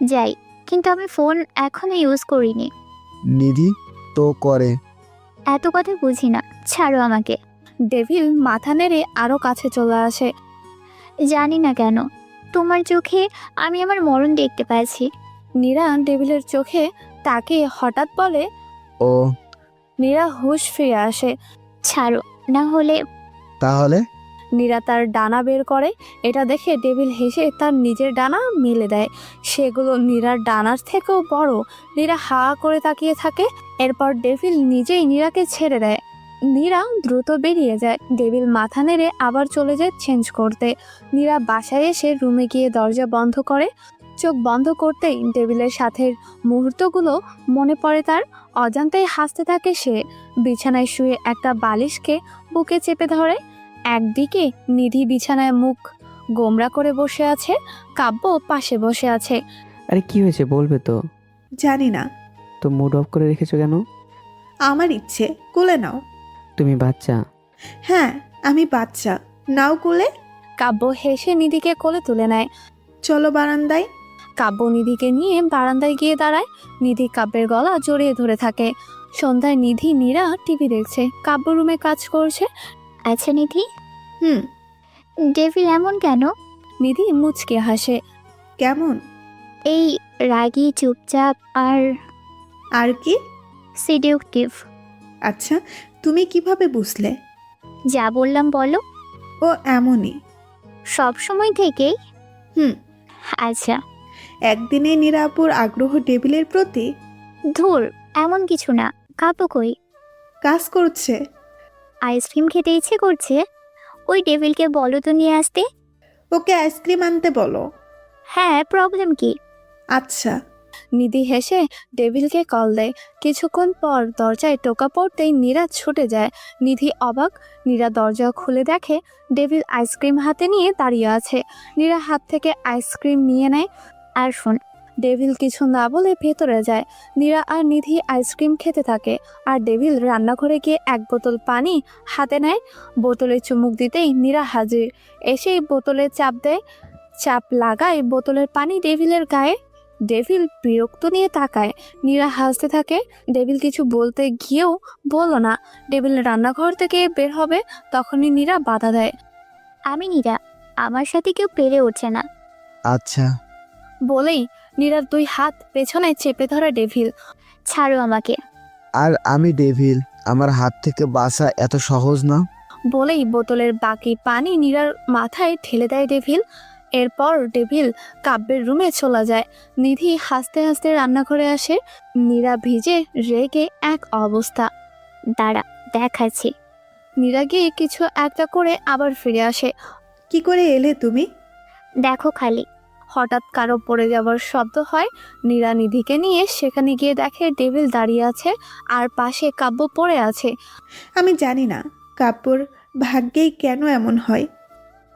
যাই, কিন্তু আমি ফোন এখনো ইউজ করিনি। নিধি তো করে। এত কথা বুঝি না, ছাড়ো আমাকে। ডেভিল মাথা নেড়ে আরও কাছে চলে আসে। জানি না কেন তোমার চোখে আমি আমার মরণ দেখতে পাচ্ছি। নীরা ডেভিলের চোখে তাকে হঠাৎ বলে। ও নীরা হুঁশ ফিরে আসে। ছাড়ো, না হলে। তাহলে? নীরা তার ডানা বের করে। এটা দেখে ডেভিল হেসে তার নিজের ডানা মেলে দেয়। সেগুলো নীরার ডানার থেকেও বড়। নীরা হা করে তাকিয়ে থাকে। এরপর ডেভিল নিজেই নীরাকে ছেড়ে দেয়। নীরা দ্রুত বেরিয়ে যায়। ডেভিল মাথা নেড়ে আবার চলে যায় চেঞ্জ করতে। নীরা বাসায় এসে রুমে গিয়ে দরজা বন্ধ করে। চোখ বন্ধ করতেই ডেভিলের সাথে মুহূর্তগুলো মনে পড়ে তার। অজান্তেই হাসতে থাকে সে। বিছানায় শুয়ে একটা বালিশকে বুকে চেপে ধরে। একদিকে নিধি বিছানায় মুখ গোমরা করে বসে আছে, কাব্য পাশে বসে আছে। আরে কি হয়েছে বলবে তো? জানি না, তো মুড অফ করে রেখেছো কেন? আমার ইচ্ছে, কোলে নাও। তুমি বাচ্চা। হ্যাঁ, আমি বাচ্চা, নাও কোলে। কাব্য হেসে নিধিকে কোলে তুলে নেয়। চলো বারান্দায়। কাব্য নিধিকে নিয়ে বারান্দায় গিয়ে দাঁড়ায়। নিধি কাব্যের গলা জড়িয়ে ধরে থাকে। সন্ধ্যায় নিধি নীরা টিভি দেখছে, কাব্য রুমে কাজ করছে। আচ্ছা নিধি, হুম, ডেভিল এমন কেন? নিধি মুচকে হাসে। কেমন? এই রাগী, চুপচাপ আর আর কি? সিডিউকটিভ। আচ্ছা, তুমি কিভাবে বুঝলে? যা বললাম বলো। ও এমনই। সব সময় থেকেই? হুম। আচ্ছা। একদিনে নিরাপুর আগ্রহ টেবিলের প্রতি। ধুর, এমন কিছু না। কাব্য কই? কাজ করছে। আইসক্রিম খেতে ইচ্ছে করছে। ওই ডেভিলকে বলো তো নিয়ে আসতে। ওকে আইসক্রিম আনতে বলো। হ্যাঁ, প্রবলেম কি? আচ্ছা। নিধি হেসে ডেভিলকে কল দেয়। কিছুক্ষণ পর দরজায় টোকা পড়তেই নীরা ছুটে যায়। নিধি অবাক। নীরা দরজা খুলে দেখে ডেভিল আইসক্রিম হাতে নিয়ে দাঁড়িয়ে আছে। নীরা হাত থেকে আইসক্রিম নিয়ে নেয়। আর শোন, ডেভিল কিছু না বলে ভেতরে যায়। নীরা আর নিধি আইসক্রিম খেতে থাকে। আর ডেভিল রান্নাঘরে গিয়ে এক বোতল পানি হাতে নেয়। বোতলে চুমুক দিতেই নীরা হাজির। এসেই বোতলে চাপ দেয়। চাপ লাগায় বোতলের পানি ডেভিলের গায়ে। ডেভিল বিরক্ত নিয়ে তাকায়। নীরা হাসতে থাকে। ডেভিল কিছু বলতে গিয়েও বলল না। ডেভিল রান্নাঘর থেকে বের হবে, তখনই নীরা বাধা দেয়। আমি নীরা, আমার সাথে কেউ পেরে উঠছে না। আচ্ছা। বলেই নীরার দুই হাত পেছনে চেপে ধরে ডেভিল। ছাড়ো আমাকে। আর আমি ডেভিল, আমার হাত থেকে বাঁচা এত সহজ না। বলেই বোতলের বাকি পানি নীরার মাথায় ঢেলে দেয় ডেভিল। এরপর ডেভিল কাব্যের রুমে চলে যায়। নিধি হাসতে হাসতে রান্নাঘরে আসে। নীরা ভিজে রেগে এক অবস্থা। দাঁড়া, দেখাচ্ছি। নীরা গিয়ে কিছু একটা করে আবার ফিরে আসে। কি করে এলে তুমি? দেখো খালি। হঠাৎ কারো পড়ে যাওয়ার শব্দ হয়। নীরা নিধিকে নিয়ে সেখানে গিয়ে দেখে ডেভিল দাঁড়িয়ে আছে আর পাশে কাব্য পড়ে আছে। আমি জানি না কাব্যর ভাগ্যেই কেন এমন হয়।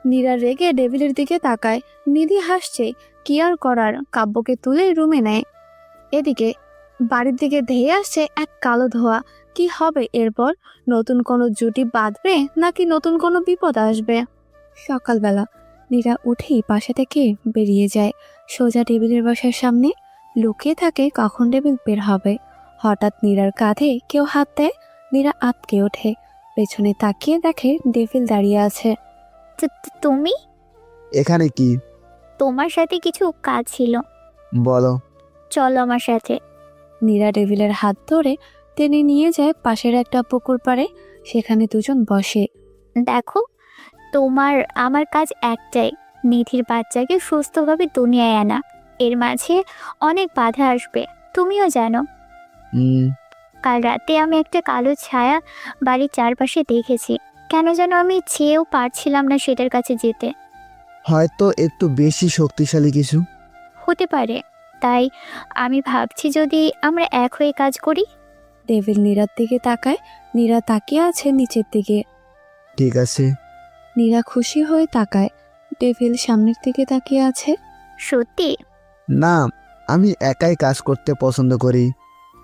নীরা রেগে ডেভিলের দিকে তাকায়। নিধি হাসছে। কি আর করার, কাব্যকে তুলে রুমে নেয়। এদিকে বাড়ির দিকে ধেয়ে আসছে এক কালো ধোঁয়া। কি হবে এরপর? নতুন কোনো জুটি বাঁধবে নাকি নতুন কোনো বিপদ আসবে? সকালবেলা নীরা উঠেই পাশে থেকে বেরিয়ে যায়। সোজা টেবিলের বসার সামনে লুকিয়ে থাকে কখন টেবিল বের হবে। হঠাৎ নীরার কাঁধে কেউ হাত দেয়। নীরা আঁতকে ওঠে। পেছনে তাকিয়ে দেখে ডেভিল দাঁড়িয়ে আছে। তুমি? এখানে কি? তোমার সাথে কিছু কাজ ছিল। বলো। চলো আমার সাথে। নীরা ডেভিলের হাত ধরে টেনে নিয়ে যায় পাশের একটা পুকুর পাড়ে। সেখানে দুজন বসে। দেখো, তোমার আমার কাজ একটাই, নিধির বাচ্চাকে সুস্থভাবে দুনিয়ায় আনা। এর মাঝে অনেক বাধা আসবে, তুমিও জানো। কাল রাতে আমি একটা কালো ছায়া বাড়ির চারপাশে দেখেছি। কেন যেন আমি চেয়েও পারছিলাম না সেটার কাছে যেতে। হয়তো একটু বেশি শক্তিশালী কিছু হতে পারে, তাই আমি ভাবছি যদি আমরা এক হয়ে কাজ করি। ডেভিল নীরার দিকে তাকায়। নীরা তাকিয়ে আছে নিচের দিকে। ঠিক আছে। নীরা খুশি হয়ে তাকায়। ডেভিল সামনের দিকে তাকিয়ে আছে। সত্যি? না, আমি একাই কাজ করতে পছন্দ করি।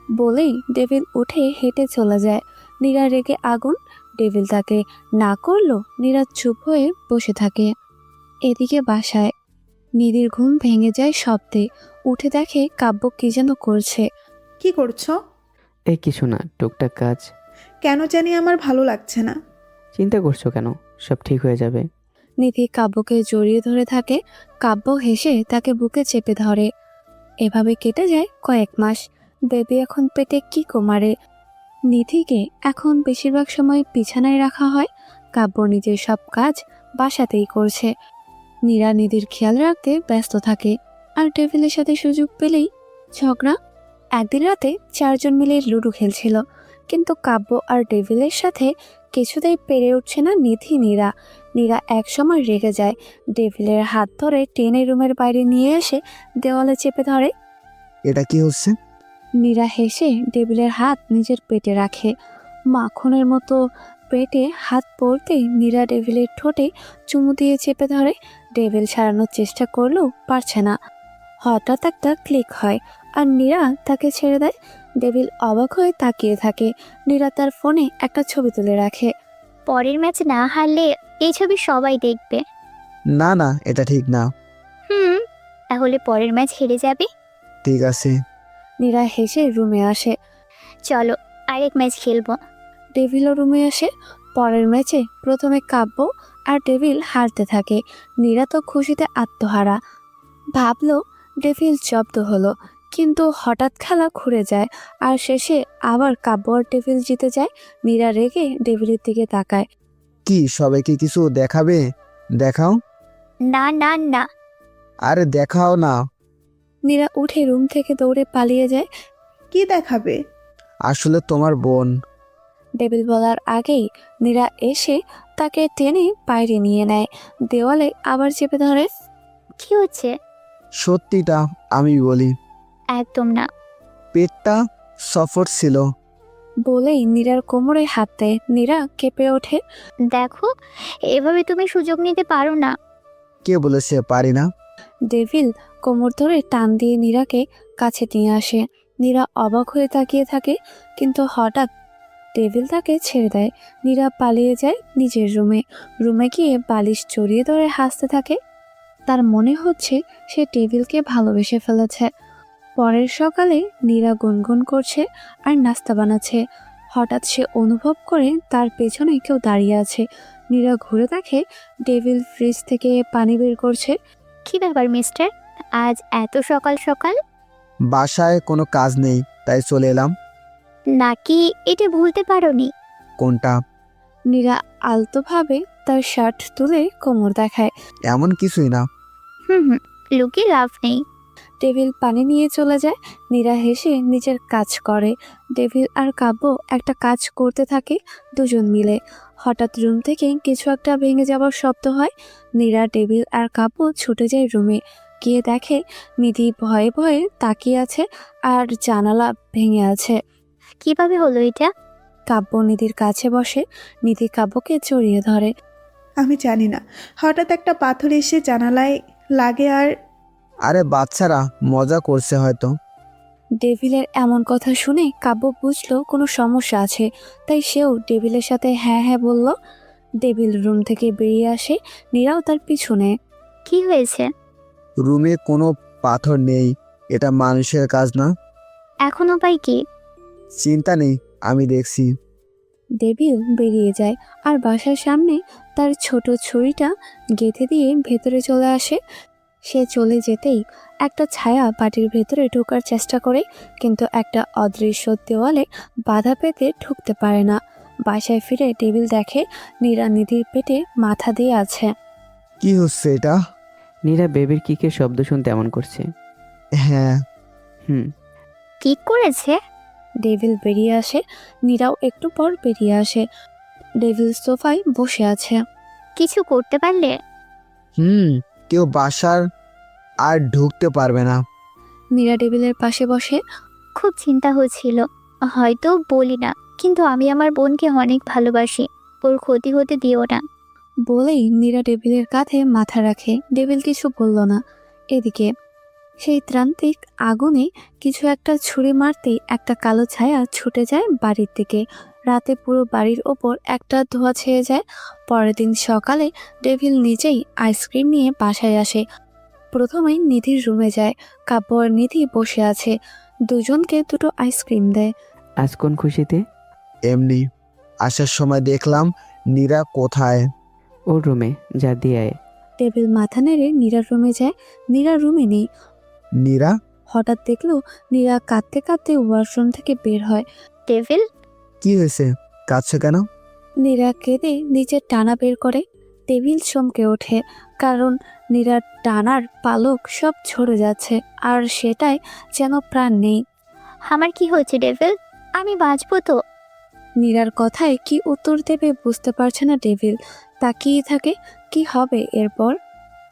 বলেই ডেভিল উঠে হেঁটে চলে যায়। নীরা রেগে আগুন। ডেভিল তাকে না করলো। নীরা চুপ হয়ে বসে থাকে। এদিকে বাসায় নিধির ঘুম ভেঙে যায় শব্দে। উঠে দেখে কাব্য কি যেন করছে। কি করছো? এই কিছু না, টুকটাক কাজ। কেন জানি আমার ভালো লাগছে না। চিন্তা করছো কেন? সব ঠিক হয়ে যাবে। নিধি কাব্যকে জড়িয়ে ধরে থাকে। কাব্য হেসে তাকে বুকে চেপে ধরে। এভাবে কেটে যায় কয়েক মাস। বেবি এখন পেটে কি কোমারে। নিধিকে এখন বেশিরভাগ সময় বিছানায় রাখা হয়। কাব্য নিজের সব কাজ বাসাতেই করছে। নীরা নিধির খেয়াল রাখতে ব্যস্ত থাকে। আর টেবিলের সাথে সুযোগ পেলেই ঝগড়া। একদিন রাতে 4 জন মিলে লুডো খেলছিল, কিন্তু কাব্য আর ডেভিলের সাথে কিছুতেই পেরে উঠছে না নিধি নীরা। নীরা একসময় রেগে যায়। ডেভিলের হাত ধরে টেনে রুমের বাইরে নিয়ে এসে দেওয়ালে চেপে ধরে। এটা কি হচ্ছে? নীরা হেসে ডেভিলের হাত নিজের পেটে রাখে। মাখনের মতো পেটে হাত পড়তে নীরা ডেভিলের ঠোঁটে চুমু দিয়ে চেপে ধরে। ডেভিল ছাড়ানোর চেষ্টা করলেও পারছে না। হঠাৎ একটা ক্লিক হয় আর নীরা তাকে ছেড়ে দেয়। ডেভিল অবাক হয়ে তাকিয়ে থাকে। নীরা তার ফোনে একটা ছবি তুলে রাখে। পরের ম্যাচ না হারলে এই ছবি সবাই দেখবে। না না, এটা ঠিক না। তাহলে পরের ম্যাচ হেরে যাবে। ঠিক আছে। নীরা হেসে রুমে আসে। চলো আরেক ম্যাচ খেলবো। ডেভিলও রুমে আসে। পরের ম্যাচে প্রথমে কাব্য আর ডেভিল হারতে থাকে। নীরা তো খুশিতে আত্মহারা। ভাবলো ডেভিল জব্দ হলো, কিন্তু হঠাৎ খেলা ঘুরে যায় আর শেষে আবার কাব্য আর ডেভিল জিতে যায়। নীরা রেগে ডেভিলের দিকে তাকায়। কি সবাইকে কিছু দেখাবে? দেখাও। না না না। আরে দেখাও না। নীরা উঠে রুম থেকে দৌড়ে পালিয়ে যায়। কি দেখাবে? আসলে তোমার বোন। ডেভিল বলার আগেই নীরা এসে তাকে টেনে বাইরে নিয়ে নেয়। দেওয়ালে আবার চেপে ধরে। কি হচ্ছে? সত্যিটা আমি বলি, একদম না। পেটটা সফট ছিল। বলেই নীরার কোমরে হাত দেয়। নীরা কেঁপে ওঠে। দেখো, এভাবে তুমি সুযোগ নিতে পারো না। কে বলেছে পারি না? ডেভিল কোমর ধরে টান দিয়ে নীরাকে কাছে নিয়ে আসে। নীরা অবাক হয়ে তাকিয়ে থাকে, কিন্তু হঠাৎ ডেভিল তাকে ছেড়ে দেয়। নীরা পালিয়ে যায় নিজের রুমে। রুমে গিয়ে বালিশ জড়িয়ে ধরে হাসতে থাকে। তার মনে হচ্ছে সে ডেভিলকে ভালোবেসে ফেলেছে। পরের সকালে নীরা গুনগুন করছে আর নাস্তা বানাচ্ছে। হঠাৎ সে অনুভব করে তার পেছনে কেউ দাঁড়িয়ে আছে। নীরা ঘুরে দেখে ডেভিল ফ্রিজ থেকে পানি বের করছে। কি ব্যাপার মিস্টার, আজ এত সকাল সকাল? বাসায় কোনো কাজ নেই তাই চলে এলাম। নাকি এটা ভুলতে পারোনি? কোনটা? নীরা আলতোভাবে তার শার্ট তুলে কোমর দেখায়। এমন কিছুই না। হুম, লুকিয়ে লাভ নেই। ডেভিল পানি নিয়ে চলে যায়। নীরা হেসে নিজের কাজ করে। ডেভিল আর কাব্য একটা কাজ করতে থাকে দুজন মিলে। হঠাৎ রুম থেকে কিছু একটা ভেঙে যাওয়ার শব্দ হয়। নীরা, ডেভিল আর কাব্য ছুটে যায় রুমে। গিয়ে দেখে নিধি ভয়ে ভয়ে তাকিয়ে আছে আর জানালা ভেঙে আছে। কিভাবে হলো এটা? কাব্য নিধির কাছে বসে। নিধি কাব্যকে জড়িয়ে ধরে। আমি জানি না, হঠাৎ একটা পাথর এসে জানালায় লাগে আর আরে বাচ্চারা মজা করছে হয়তো। ডেভিলের এমন কথা শুনে কাব্য বুঝলো কোনো সমস্যা আছে, তাই সেও ডেভিলের সাথে হ্যাঁ হ্যাঁ বলল। ডেভিল রুম থেকে বেরিয়ে আসে। নীরাও তার পিছনে। কি হয়েছে? রুমে কোনো পাথর নেই, এটা মানুষের কাজ না। এখন উপায় কি? চিন্তা নেই, আমি দেখছি। ডেভিল বেরিয়ে যায় আর বাসার সামনে তার ছোট ছুরিটা গেঁথে দিয়ে ভেতরে চলে আসে। সে চলে যেতেই একটা ছায়া বাটির ভেতরে ঢোকার চেষ্টা করে, কিন্তু একটা অদৃশ্য দেওয়ালে বাধা পেতে ঢুকতে পারে না। বাসায় ফিরে ডেভিল দেখে নীরা নিধির পেটে মাথা দিয়ে আছে। কি হচ্ছে এটা? নীরা বেবির কিকের শব্দ শুনতে এমন করছে। হ্যাঁ। কি করেছে? ডেভিল বেরিয়ে আসে। নীরাও একটু পর বেরিয়ে আসে। ডেভিল সোফায় বসে আছে। কিছু করতে পারলে? কেউ বাসার আর ঢুকতে পারবে না। নীরা ডেভিলের পাশে বসে। খুব চিন্তা হচ্ছিল, হয়তো বলি না, কিন্তু আমি আমার বোনকে অনেক ভালোবাসি। ওর ক্ষতি হতে দিও না। বলেই নীরা ডেভিলের কাঁধে মাথা রাখে। ডেভিল কিছু বলল না। এদিকে সেই ত্রান্তিক আগুনে কিছু একটা ছুরি মারতেই একটা কালো ছায়া ছুটে যায় বাড়ির দিকে। রাতে পুরো বাড়ির ওপর একটা ধোঁয়া ছেয়ে যায়। পরের দিন সকালে ডেভিল নিজেই আইসক্রিম নিয়ে বাসায় আসে। প্রথমেই নিধির রুমে যায়। কাব্য আর নিধি বসে আছে, দুজনকে দুটো আইসক্রিম দেয়। আজ কোন খুশিতে? এমনি আসার সময় দেখলাম নীরা কোথায়। ওর রুমে, যা দিয়ে আয়। টেবিল মাথা নেড়ে নীরার রুমে যায়। নীরা রুমে নেই। নীরা? হঠাৎ দেখলো নীরা কাঁদতে কাঁদতে ওয়াশরুম থেকে বের হয়। ডেভিল, কি হয়েছে, কাঁদছো কেন? নীরা কেঁদে নিচের টানা বের করে। টেবিল চমকে ওঠে, কারণ নীরার টানার পালক সব ঝরে যাচ্ছে, আর সেটাই যেন প্রাণ নেই। আমার কি হয়েছে ডেভিল? আমি বাঁচবো তো? নীরার কথায় কি উত্তর দেবে বুঝতে পারছে না ডেভিল। তাকিয়ে থাকে, কি হবে এরপর।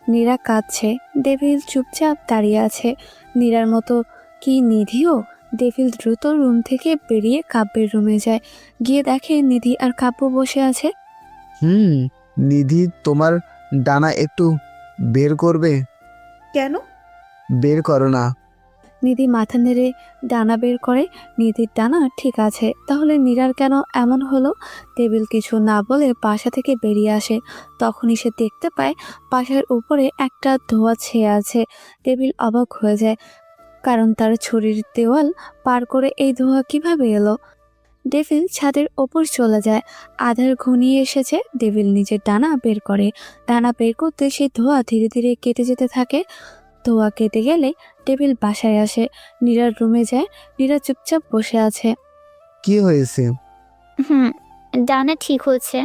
নীরা কাঁদছে, ডেভিল চুপচাপ দাঁড়িয়ে আছে। নীরার মতো কি নিধিও? ডেভিল দ্রুত রুম থেকে বেরিয়ে কাব্যের রুমে যায়। গিয়ে দেখে নিধি আর কাব্য বসে আছে। নিধি, তোমার ডানা একটু বের করবে? কেন? বের করো না। নিধি মাথা নেড়ে ডানা বের করে। নিধির ডানা ঠিক আছে, তাহলে নীরার কেন এমন হলো? টেবিল কিছু না বলে বাসা থেকে বেরিয়ে আসে। তখনই সে দেখতে পায় বাসার উপরে একটা ধোঁয়া ছেয়ে আছে। টেবিল অবাক হয়ে যায়, কারণ তার ছুরির দেওয়াল পার করে এই ধোঁয়া কিভাবে এলো। ডেভিল ছাদের ওপর চলে যায়। আধার ঘনিয়ে এসেছে। ডেভিল নিজের ডানা বের করে। ডানা বের করতে সেই ধোঁয়া ধীরে ধীরে কেটে যেতে থাকে। ধোঁয়া কেটে গেলে টেবিল বাসায় আসে। নীরার রুমে যায়। নীরা চুপচাপ বসে আছে। কি হয়েছে? ডানা ঠিক হচ্ছে।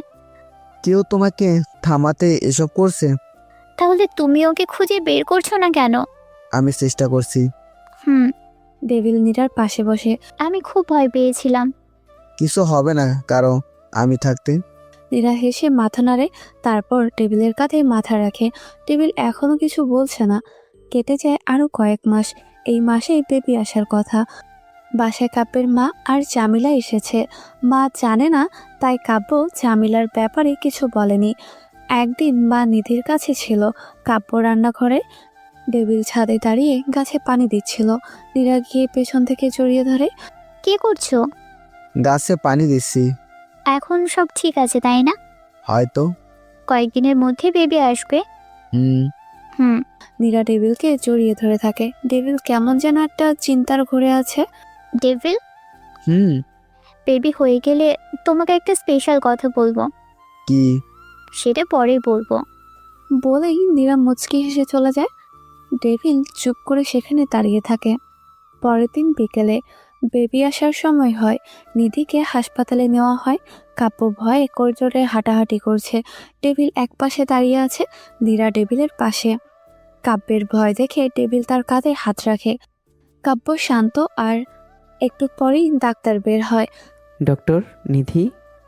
কেউ তোমাকে থামাতে এসব করছে? তাহলে তুমি ওকে খুঁজে বের করছো না কেন? আমি চেষ্টা করছি। ডেভিল নীরার পাশে বসে। আমি খুব ভয় পেয়েছিলাম। কিছু হবে না কারো আমি থাকতে। নীরা হেসে মাথা নাড়ে, তারপর টেবিলের কাঁধে মাথা রাখে। টেবিল এখনো কিছু বলছে না। কেটে যায় আরো কয়েক মাস। এই মাসেই বেবি আসার কথা। বাসায় কাব্যের মা আর জামিলা এসেছে। মা জানে না, তাই কাব্য জামিলার ব্যাপারে কিছু বলেনি। একদিন মা নিধির কাছে ছিল। কাব্য রান্নাঘরে, ডেভিল ছাদে দাঁড়িয়ে গাছে পানি দিচ্ছিল। নীরা গিয়ে পেছন থেকে জড়িয়ে ধরে। কি করছো? গাছে পানি দিচ্ছি। এখন সব ঠিক আছে তাই না? হয়তো। কয়েকদিনের মধ্যে বেবি আসবে। হুম। নীরা ডেভিলকে জড়িয়ে ধরে থাকে। ডেভিল কেমন যেন একটা চিন্তার ঘুরে আছে। ডেভিল, হুম। বেবি হয়ে গেলে তোমাকে একটা স্পেশাল কথা বলবো। কি? সেটা পরে বলবো। বলেই নীরা মুচকি হেসে চলে যায়। ডেভিল চুপ করে সেখানে দাঁড়িয়ে থাকে। পরের দিন বিকেলে বেবি আসার সময় হয়। নিধিকে হাসপাতালে নেওয়া হয়। কাব্য ভয়ে করিডোরে হাঁটাহাঁটি করছে। ডেভিল এক পাশে দাঁড়িয়ে আছে, নীরা ডেভিলের পাশে। কাব্যের ভয় দেখে ডেভিল তার কাঁধে হাত রাখে। কাব্য শান্ত, আর একটু পরেই ডাক্তার বের হয়। ডক্টর, নিধি।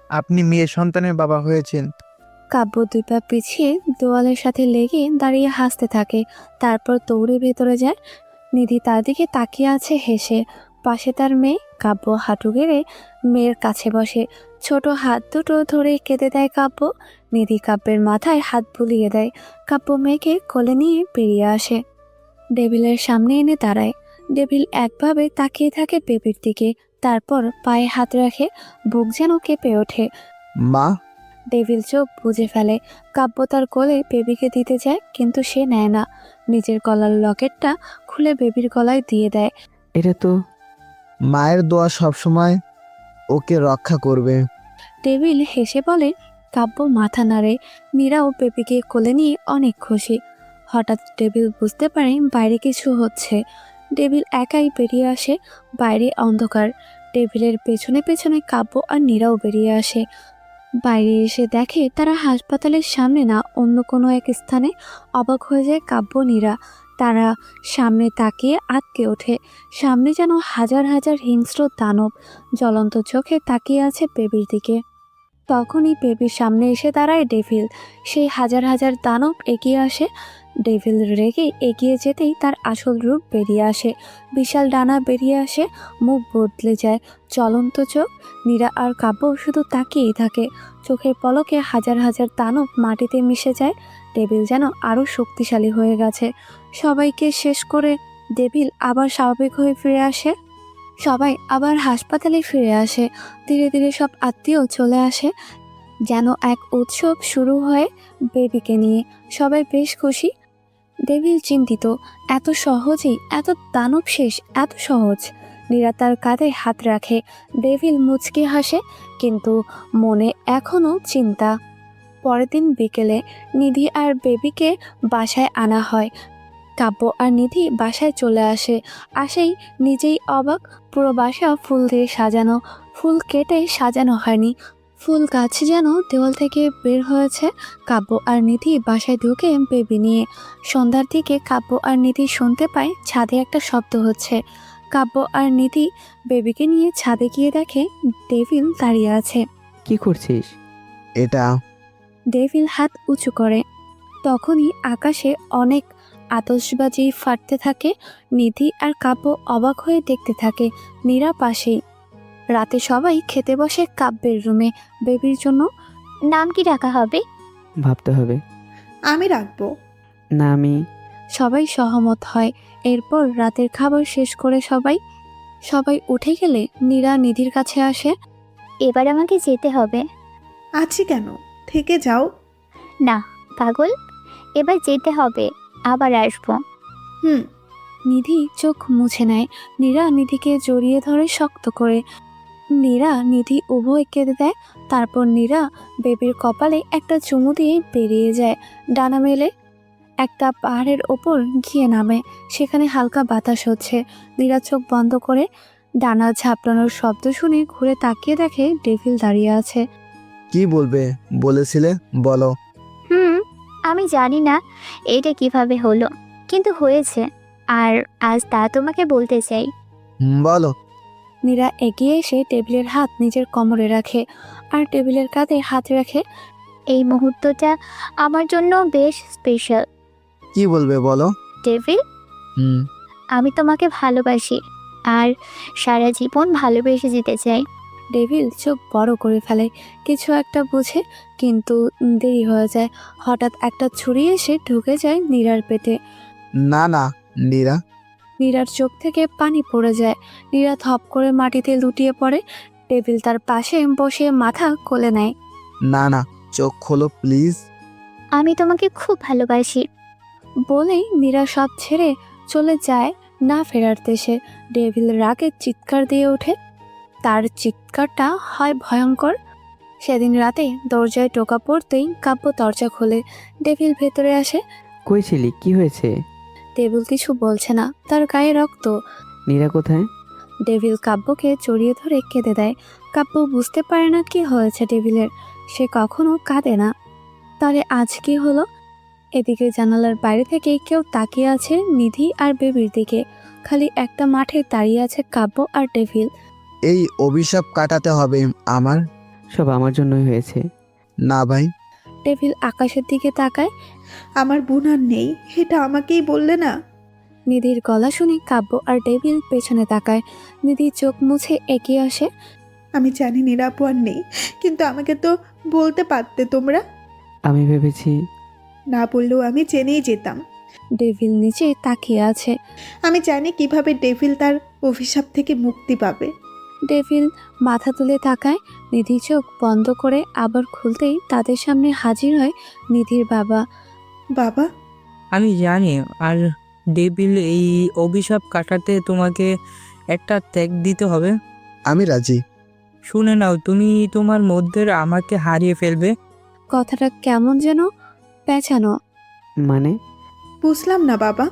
আপনি মেয়ে সন্তানের বাবা হয়েছেন। কাব্য দুই পা পিছিয়ে দেওয়ালের সাথে লেগে দাঁড়িয়ে হাসতে থাকে, তারপর দৌড়ে ভেতরে যায়। নিধি তার দিকে তাকিয়ে আছে হেসে। পাশে তার মেয়ে। কাব্য হাঁটু গেড়ে মেয়ের কাছে বসে। ছোট হাত দুটো ধরে কেঁদে দেয় কাব্য। নিধি কাব্যের মাথায় হাত বুলিয়ে দেয়। কাব্য মেয়েকে কোলে নিয়ে বেরিয়ে আসে। ডেভিলের সামনে এনে দাঁড়ায়। ডেভিল একভাবে তাকিয়ে থাকে বেবির দিকে, তারপর পায়ে হাত রাখে। বুক যেন কেঁপে ওঠে। মা? ডেভিল চোখ বুজে ফেলে। কাব্য তার কোলে বেবিকে দিতে যায়, কিন্তু সে নেয় না। নিজের গলার লকেটটা খুলে বেবির গলায় দিয়ে দেয়। এটা তো মায়ের দোয়া সবসময় ওকে রক্ষা করবে। ডেভিল হেসে বলে। কাব্য মাথা নাড়ে। নীরাও বেবিকে কোলে নিয়ে অনেক খুশি। হঠাৎ ডেভিল বুঝতে পারে বাইরে কিছু হচ্ছে। ডেভিল একাই বেরিয়ে আসে। বাইরে অন্ধকার। ডেভিলের পেছনে পেছনে কাব্য আর নীরাও বেরিয়ে আসে। বাইরে এসে দেখে তারা হাসপাতালের সামনে না, অন্য কোনো এক স্থানে। অবাক হয়ে যায় কাব্য, নীরা। তারা সামনে তাকিয়ে আটকে ওঠে। সামনে যেন হাজার হাজার হিংস্র দানব জ্বলন্ত চোখে তাকিয়ে আছে বেবির দিকে। তখনই বেবির সামনে এসে দাঁড়ায় ডেভিল। সেই হাজার হাজার দানব এগিয়ে আসে। ডেভিল রেগে এগিয়ে যেতেই তার আসল রূপ বেরিয়ে আসে। বিশাল ডানা বেরিয়ে আসে, মুখ বদলে যায়, জ্বলন্ত চোখ। নীরা আর কাব্য শুধু তাকিয়েই থাকে। চোখের পলকে হাজার হাজার দানব মাটিতে মিশে যায়। ডেভিল যেন আরও শক্তিশালী হয়ে গেছে। সবাইকে শেষ করে ডেভিল আবার স্বাভাবিক হয়ে ফিরে আসে। সবাই আবার হাসপাতালে ফিরে আসে। ধীরে ধীরে সব আত্মীয় চলে আসে, যেন এক উৎসব শুরু হয় বেবিকে নিয়ে। সবাই বেশ খুশি। ডেভিল চিন্তিত, এত সহজেই এত দানব শেষ, এত সহজ। নীরা তার কাঁধে হাত রাখে। ডেভিল মুচকি হাসে, কিন্তু মনে এখনো চিন্তা। পরের দিন বিকেলে নিধি আর বেবিকে বাসায় আনা হয়। কাব্য আর নিধি বাসায় চলে আসেই নিজেই অবাক। পুরো বাসা ফুল দিয়ে সাজানো, ফুল কেটে সাজানো হয়নি, ফুল গাছ যেন দেওয়াল থেকে বের হয়েছে। কাব্য আর নিধি বাসায় ঢুকে বেবি নিয়ে। সন্ধ্যার দিকে কাব্য আর নিধি শুনতে পায় ছাদে একটা শব্দ হচ্ছে। কাব্য আর নিধি বেবিকে নিয়ে ছাদে গিয়ে দেখে ডেভিল দাঁড়িয়ে আছে। কি করছিস? এটা ডেভিল হাত উঁচু করে। তখনই আকাশে অনেক আতশবাজি ফাটতে থাকে। নিধি আর কাব্য অবাক হয়ে দেখতে থাকে। নীরা পাশেই। রাতে সবাই খেতে বসে কাব্যের রুমে। বেবির জন্য নাম কি রাখা হবে? ভাবতে হবে। আমি রাখবো। না, আমি সবাই সহমত হয়। এরপর রাতের খাবার শেষ করে সবাই উঠে গেলে নীরা নিধির কাছে আসে। এবার আমাকে যেতে হবে। আছি কেন, থেকে যাও। না পাগল, এবার যেতে হবে, আবার আসবো। হুম। নিধি চোখ মুছে নেয়। নীরা নিধিকে জড়িয়ে ধরে শক্ত করে। নীরা নিধি উভয় কেঁদে দেয়। তারপর নীরা বেবির কপালে একটা চুমু দিয়ে বেরিয়ে যায়। ডানা মেলে একটা পাহাড়ের ওপর গিয়ে নামে। সেখানে হালকা বাতাস হচ্ছে। নীরা চোখ বন্ধ করে ডানা ঝাপটানোর শব্দ শুনে ঘুরে তাকিয়ে দেখে ডেভিল দাঁড়িয়ে আছে। কি বলবে বলেছিলে, বলো। আমি জানি না এটা কিভাবে হলো, কিন্তু হয়েছে, আর আজ তা তোমাকে বলতে চাই। বলো। নীরা এগিয়ে এসে টেবিলের হাত নিজের কোমরে রাখে আর টেবিলের কাঁধে হাত রাখে। এই মুহূর্তটা আমার জন্য বেশ স্পেশাল। কি বলবে বলো। ডেভিল, হুম। আমি তোমাকে ভালোবাসি, আর সারা জীবন ভালোবেসে যেতে চাই। ডেভিল চোখ বড় করে ফেলে, কিছু একটা বুঝে, কিন্তু দেরি হয়ে যায়। হঠাৎ একটা ছুরি এসে ঢুকে যায় নীরার পেটে। না না নীরা। নীরার চোখ থেকে পানি পড়ে যায়। নীরা থপ করে মাটিতে লুটিয়ে পড়ে। ডেভিল তার পাশে বসে মাথা কোলে নেয়। না না, চোখ খোলো প্লিজ। আমি তোমাকে খুব ভালোবাসি। বলেই নীরা সব ছেড়ে চলে যায় না ফেরার দেশে। ডেভিল রাগে চিৎকার দিয়ে ওঠে। তার চিৎকারটা হয় ভয়ঙ্কর। সেদিন রাতে দরজায় টোকা পড়তেই কাব্য দরজা খোলে। ডেভিল ভেতরে আসে। কই ছিলি? কি হয়েছে? ডেভিল কিছু বলছে না, তার গায়ে রক্ত। নীরা কোথায়? ডেভিল কাব্যকে জড়িয়ে ধরে কেঁদে দেয়। কাব্য বুঝতে পারে না কি হয়েছে ডেভিলের। সে কখনো কাঁদে না, তাহলে আজ কি হলো? এদিকে জানালার বাইরে থেকে কেউ তাকিয়ে আছে নিধি আর বেবির দিকে। খালি একটা মাঠে দাঁড়িয়ে আছে কাব্য আর ডেভিল। এই অভিশাপ কাটাতে হবে আমার। সব আমার জন্যই হয়েছে। না ভাই। ডেভিল আকাশের দিকে তাকায়। আমার বোন আর নেই, এটা আমাকেই বললে না। নিধির গলা শুনে কাব্য আর ডেভিল পেছনে তাকায়। নিধি চোখ মুছে এগিয়ে আসে। আমি জানি নিরাপু আর নেই, কিন্তু আমাকে তো বলতে পারতে তোমরা। আমি ভেবেছি। না বললেও আমি জেনেই যেতাম। ডেভিল নিচে তাকিয়ে আছে। আমি জানি কিভাবে ডেভিল তার অভিশাপ থেকে মুক্তি পাবে। ডেভিল মাথা তুলে তাকায়। নিধি চোখ বন্ধ করে আবার খুলতেই তাদের সামনে হাজির হয় নিধির বাবা। বাবা, আমি জানি, আর ডেভিল এই অভিশাপ কাটাতে তোমাকে একটা ত্যাগ দিতে হবে। আমি রাজি। শুনে নাও, তুমি তোমার মধ্যে আমাকে হারিয়ে ফেলবে। কথাটা কেমন যেন পেঁচানো। মানে? বুঝলাম না বাবা।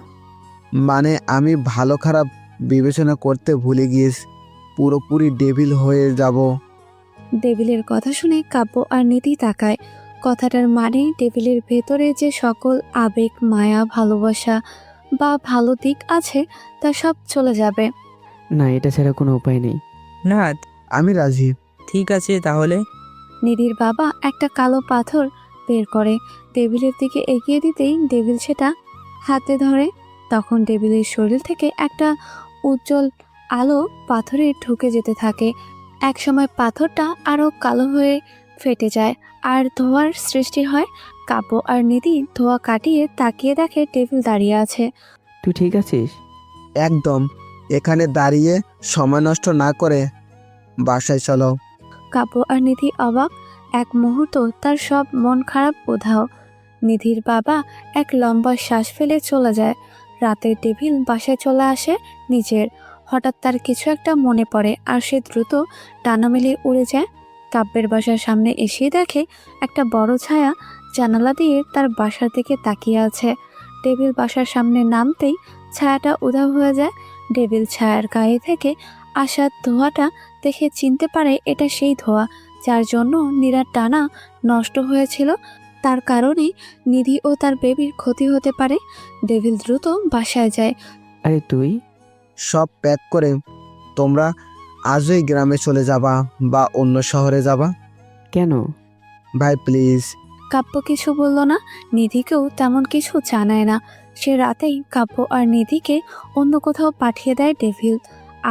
মানে আমি ভালো খারাপ বিবেচনা করতে ভুলে গিয়েছি, পুরোপুরি ডেভিল হয়ে যাব। ডেভিলের কথা শুনে কাব্য আর নিধি তাকায়। কথাটার মানে ডেভিলের ভেতরে যে সকল আবেগ, মায়া, ভালোবাসা বা ভালো দিক আছে তা সব চলে যাবে। না, এটা ছাড়া কোনো উপায় নেই। না, আমি রাজি। ঠিক আছে তাহলে। নিধির বাবা একটা কালো পাথর বের করে ডেভিলের দিকে এগিয়ে দিতেই ডেভিল সেটা হাতে ধরে। তখন ডেভিলের শরীর থেকে একটা উজ্জ্বল আলো পাথরে ঢুকে যেতে থাকে। একসময় পাথরটা আরও কালো হয়ে ফেটে যায় আর ধোঁয়ার সৃষ্টি হয়। কাব্য আর নিধি ধোঁয়া কাটিয়ে তাকিয়ে দেখে ডেভিল দাঁড়িয়ে আছে। তুই ঠিক আছিস? একদম। এখানে দাঁড়িয়ে সময় নষ্ট না করে বাসায় চলো। কাব্য আর নিধি অবাক। এক মুহূর্ত তার সব মন খারাপ উধাও। নিধির বাবা এক লম্বা শ্বাস ফেলে চলে যায়। রাতের টেবিল বাসায় চলে আসে নিজের। হঠাৎ তার কিছু একটা মনে পড়ে আর সে দ্রুত ডানা মেলে উড়ে যায়। কাব্যের বাসার সামনে এসে দেখে একটা বড় ছায়া জানালা দিয়ে তার বাসার দিকে তাকিয়ে আছে। টেবিল বাসার সামনে নামতেই ছায়াটা উধাও হয়ে যায়। টেবিল ছায়ার গায়ে থেকে আসা ধোঁয়াটা দেখে চিনতে পারে এটা সেই ধোঁয়া যার জন্য নীরার টানা নষ্ট হয়েছিল। তার কারণে নিধি ও তার বেবির ক্ষতি হতে পারে। ডেভিল দ্রুত বাসায় যায়। আরে তুই? সব প্যাক করে তোমরা আজই গ্রামে চলে যাবা বা অন্য শহরে যাবা? কেন? ভাই প্লিজ। কাব্য কিছু বলল না, নিধিকেও তেমন কিছু জানায় না। সে রাতেই কাব্য আর নিধিকে অন্য কোথাও পাঠিয়ে দেয় ডেভিল।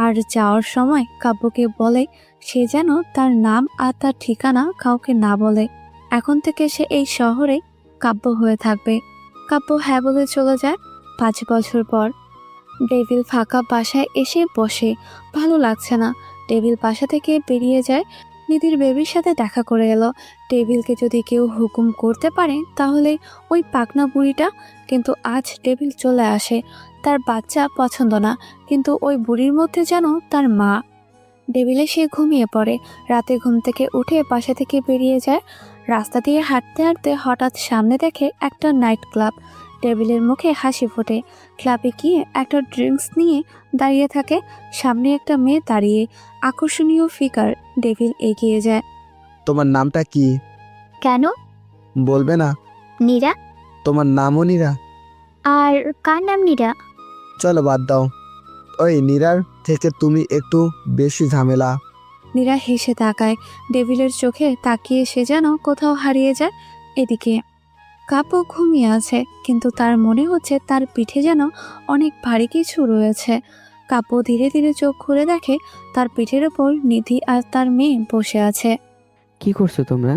আর যাওয়ার সময় কাব্যকে বলে সে যেন তার নাম আর তার ঠিকানা কাউকে না বলে। এখন থেকে সে এই শহরে কাব্য হয়ে থাকবে। কাব্য হ্যাঁ বলে চলে যায়। 5 বছর পর ডেভিল ফাঁকা বাসায় এসে বসে। ভালো লাগছে না। ডেভিল বাসা থেকে বেরিয়ে যায়। নিধির বেবির সাথে দেখা করে এলো। ডেভিলকে যদি কেউ হুকুম করতে পারে তাহলে ওই পাকনা বুড়িটা। কিন্তু আজ ডেভিল চলে আসে। তার বাচ্চা পছন্দ না, কিন্তু ওই বুড়ির মধ্যে যেন তার মা। ডেভিলে সে ঘুমিয়ে পড়ে। রাতে ঘুম থেকে উঠে বাসা থেকে বেরিয়ে যায়। রাস্তা দিয়ে হাঁটতে হাঁটতে হঠাৎ সামনে দেখে একটা নাইট ক্লাব। টেবিলের মুখে হাসি ফোটে। ক্লাবে গিয়ে একটা ড্রিঙ্কস নিয়ে দাঁড়িয়ে থাকে। সামনে একটা মেয়ে দাঁড়িয়ে, আকর্ষণীয় ফিগার। ডেভিল এগিয়ে যায়। তোমার নামটা কি? কেন? বলবে না? নীরা। তোমার নামও নীরা? আর কার নাম নীরা? চলো বাদ দাও। ওই নীরার থেকে তুমি একটু বেশি ঝামেলা। নীরা হেসে তাকায়। ডেভিলের চোখে তাকিয়ে সে যেন কোথাও হারিয়ে যায়। এদিকে কাব্য ঘুমিয়ে আছে, কিন্তু তার মনে হচ্ছে তার পিঠে যেন অনেক ভারী কিছু রয়েছে। কাব্য ধীরে ধীরে চোখ খুলে দেখে তার পিঠের ওপর নিধি আর তার মেয়ে বসে আছে। কি করছো তোমরা?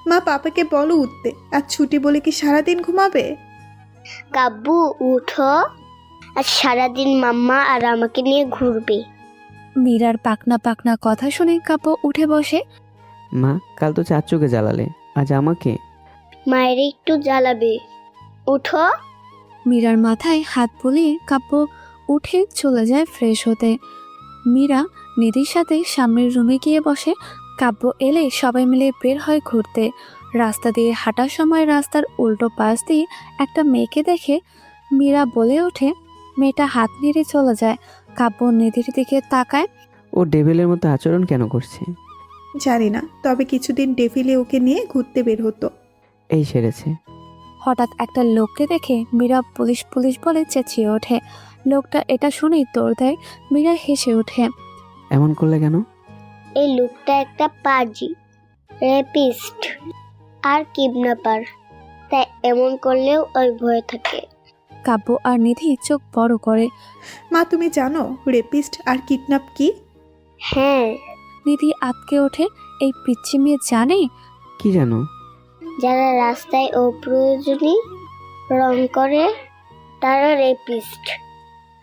মা পাপাকে বলো উঠতে। আর ছুটি বলে কি সারাদিন ঘুমাবে? কাব্বু উঠো, আর সারাদিন মাম্মা আর আমাকে নিয়ে ঘুরবে। মীরার পাকনা পাকনা কথা শুনে কাব্য উঠে বসে। মা, কাল তো চাচুকে জ্বালালে, আজ আমাকে? মায়ের একটু জ্বালাবে। উঠো। মীরার মাথায় হাত বুলিয়ে কাব্য উঠে চলে যায় ফ্রেশ হতে। মীরা নিধির সাথে সামনের রুমে গিয়ে বসে। কাব্য এলে সবাই মিলে বের হয় ঘুরতে। রাস্তা দিয়ে হাঁটার সময় রাস্তার উল্টো পাশ দিয়ে একটা মেয়েকে দেখে। মীরা বলে ওঠে। মেয়েটা হাত নেড়ে চলে যায়। কাব্য নিধির দিকে তাকায়। ও ডেভিলের মতো আচরণ কেন করছে? জানি না, তবে কিছুদিন ডেভিলে ওকে নিয়ে ঘুরতে বের হতো। এই সেরেছে। হঠাৎ একটা লোককে দেখে মীরা পুলিশ পুলিশ বলে চেঁচিয়ে ওঠে। লোকটা এটা শুনেই দৌড় দেয়। মীরা হেসে ওঠে। এমন করলে কেন? এই লোকটা একটা পাজি, রেপিস্ট আর কিডন্যাপার, তাই এমন করলেও ওই ভয় থাকে। কাব্য আর নিধি চোখ বড় করে। মা তুমি জানো রেপিস্ট আর কিডন্যাপ কি? হ্যাঁ। নিধি আতকে ওঠে। এই পিচ্ছি মেয়ে জানে? কি জানো? যারা রাস্তায় অপ্রয়োজনী রং করে তারা রেপিস্ট,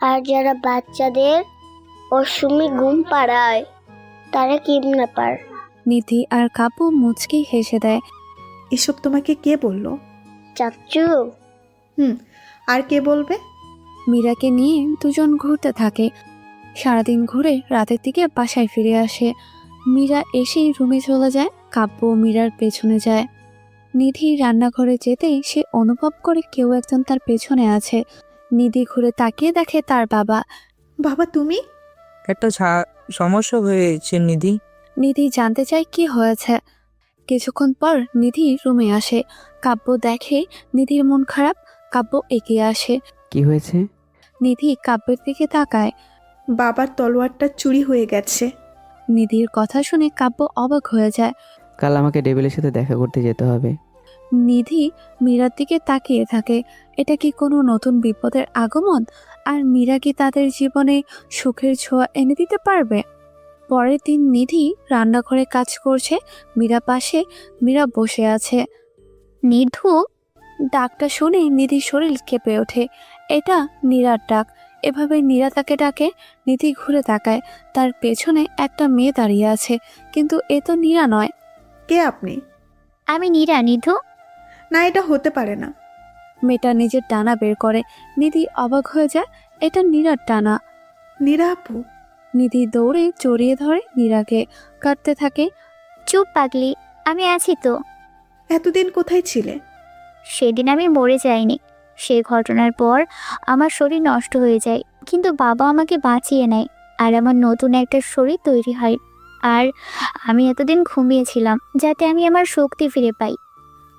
আর যারা বাচ্চাদের অসময়ে ঘুম পাড়ায় তারা কিডন্যাপার। নিধি আর কাব্য মুচকি হেসে দেয়। এসব তোমাকে কে বললো? চাচ্চু। আর কে বলবে? মীরাকে নিয়ে দুজন ঘুরতে থাকে। সারাদিন ঘুরে রাতের দিকে বাসায় ফিরে আসে। মীরা এসেই রুমে চলে যায়। কাব্য মীরার পেছনে যায়। নিধি রান্নাঘরে যেতেই সে অনুভব করে কেউ একজন তার পেছনে আছে। নিধি ঘুরে তাকিয়ে দেখে তার বাবা। বাবা তুমি? একটা সমস্যা হয়েছে নিধি। নিধি জানতে চায় কি হয়েছে। কিছুক্ষণ পর নিধি রুমে আসে। কাব্য দেখে নিধির মন খারাপ। কাব্য এগিয়ে আসে। কি হয়েছে? নিধি কাব্যের দিকে তাকায়। বাবার তলোয়ারটা চুরি হয়ে গেছে। নিধির কথা শুনে কাব্য অবাক হয়ে যায়। কাল আমাকে ডেভিলের সাথে দেখা করতে যেতে হবে। নিধি মীরার দিকে তাকিয়ে থাকে। এটা কি কোনো নতুন বিপদের আগমন? আর মীরা কি তাদের জীবনে সুখের ছোঁয়া এনে দিতে পারবে? পরের দিন নিধি রান্নাঘরে কাজ করছে। মীরা পাশে। মীরা বসে আছে। নিধু। ডাকটা শুনে নিধির শরীর কেঁপে ওঠে। এটা নীরার ডাক। এভাবে নীরা তাকে ডাকে। নিধি ঘুরে তাকায়, তার পেছনে একটা মেয়ে দাঁড়িয়ে আছে, কিন্তু এ তো নীরা নয়। কে আপনি? আমি নীরা, নিধু। না, এটা হতে পারে না। মেয়েটা নিজের ডানা বের করে। নিধি অবাক হয়ে যায়, এটা নীরার ডানা। নীরা আপু? নিধি দৌড়ে জড়িয়ে ধরে নীরাকে, কাঁদতে থাকে। চুপ পাগলি, আমি আছি তো। এতদিন কোথায় ছিলে? সেদিন আমি মরে যাইনি। সেই ঘটনার পর আমার শরীর নষ্ট হয়ে যায়, কিন্তু বাবা আমাকে বাঁচিয়ে নেয় আর আমার নতুন একটা শরীর তৈরি হয়। আর আমি এতদিন ঘুমিয়েছিলাম যাতে আমি আমার শক্তি ফিরে পাই।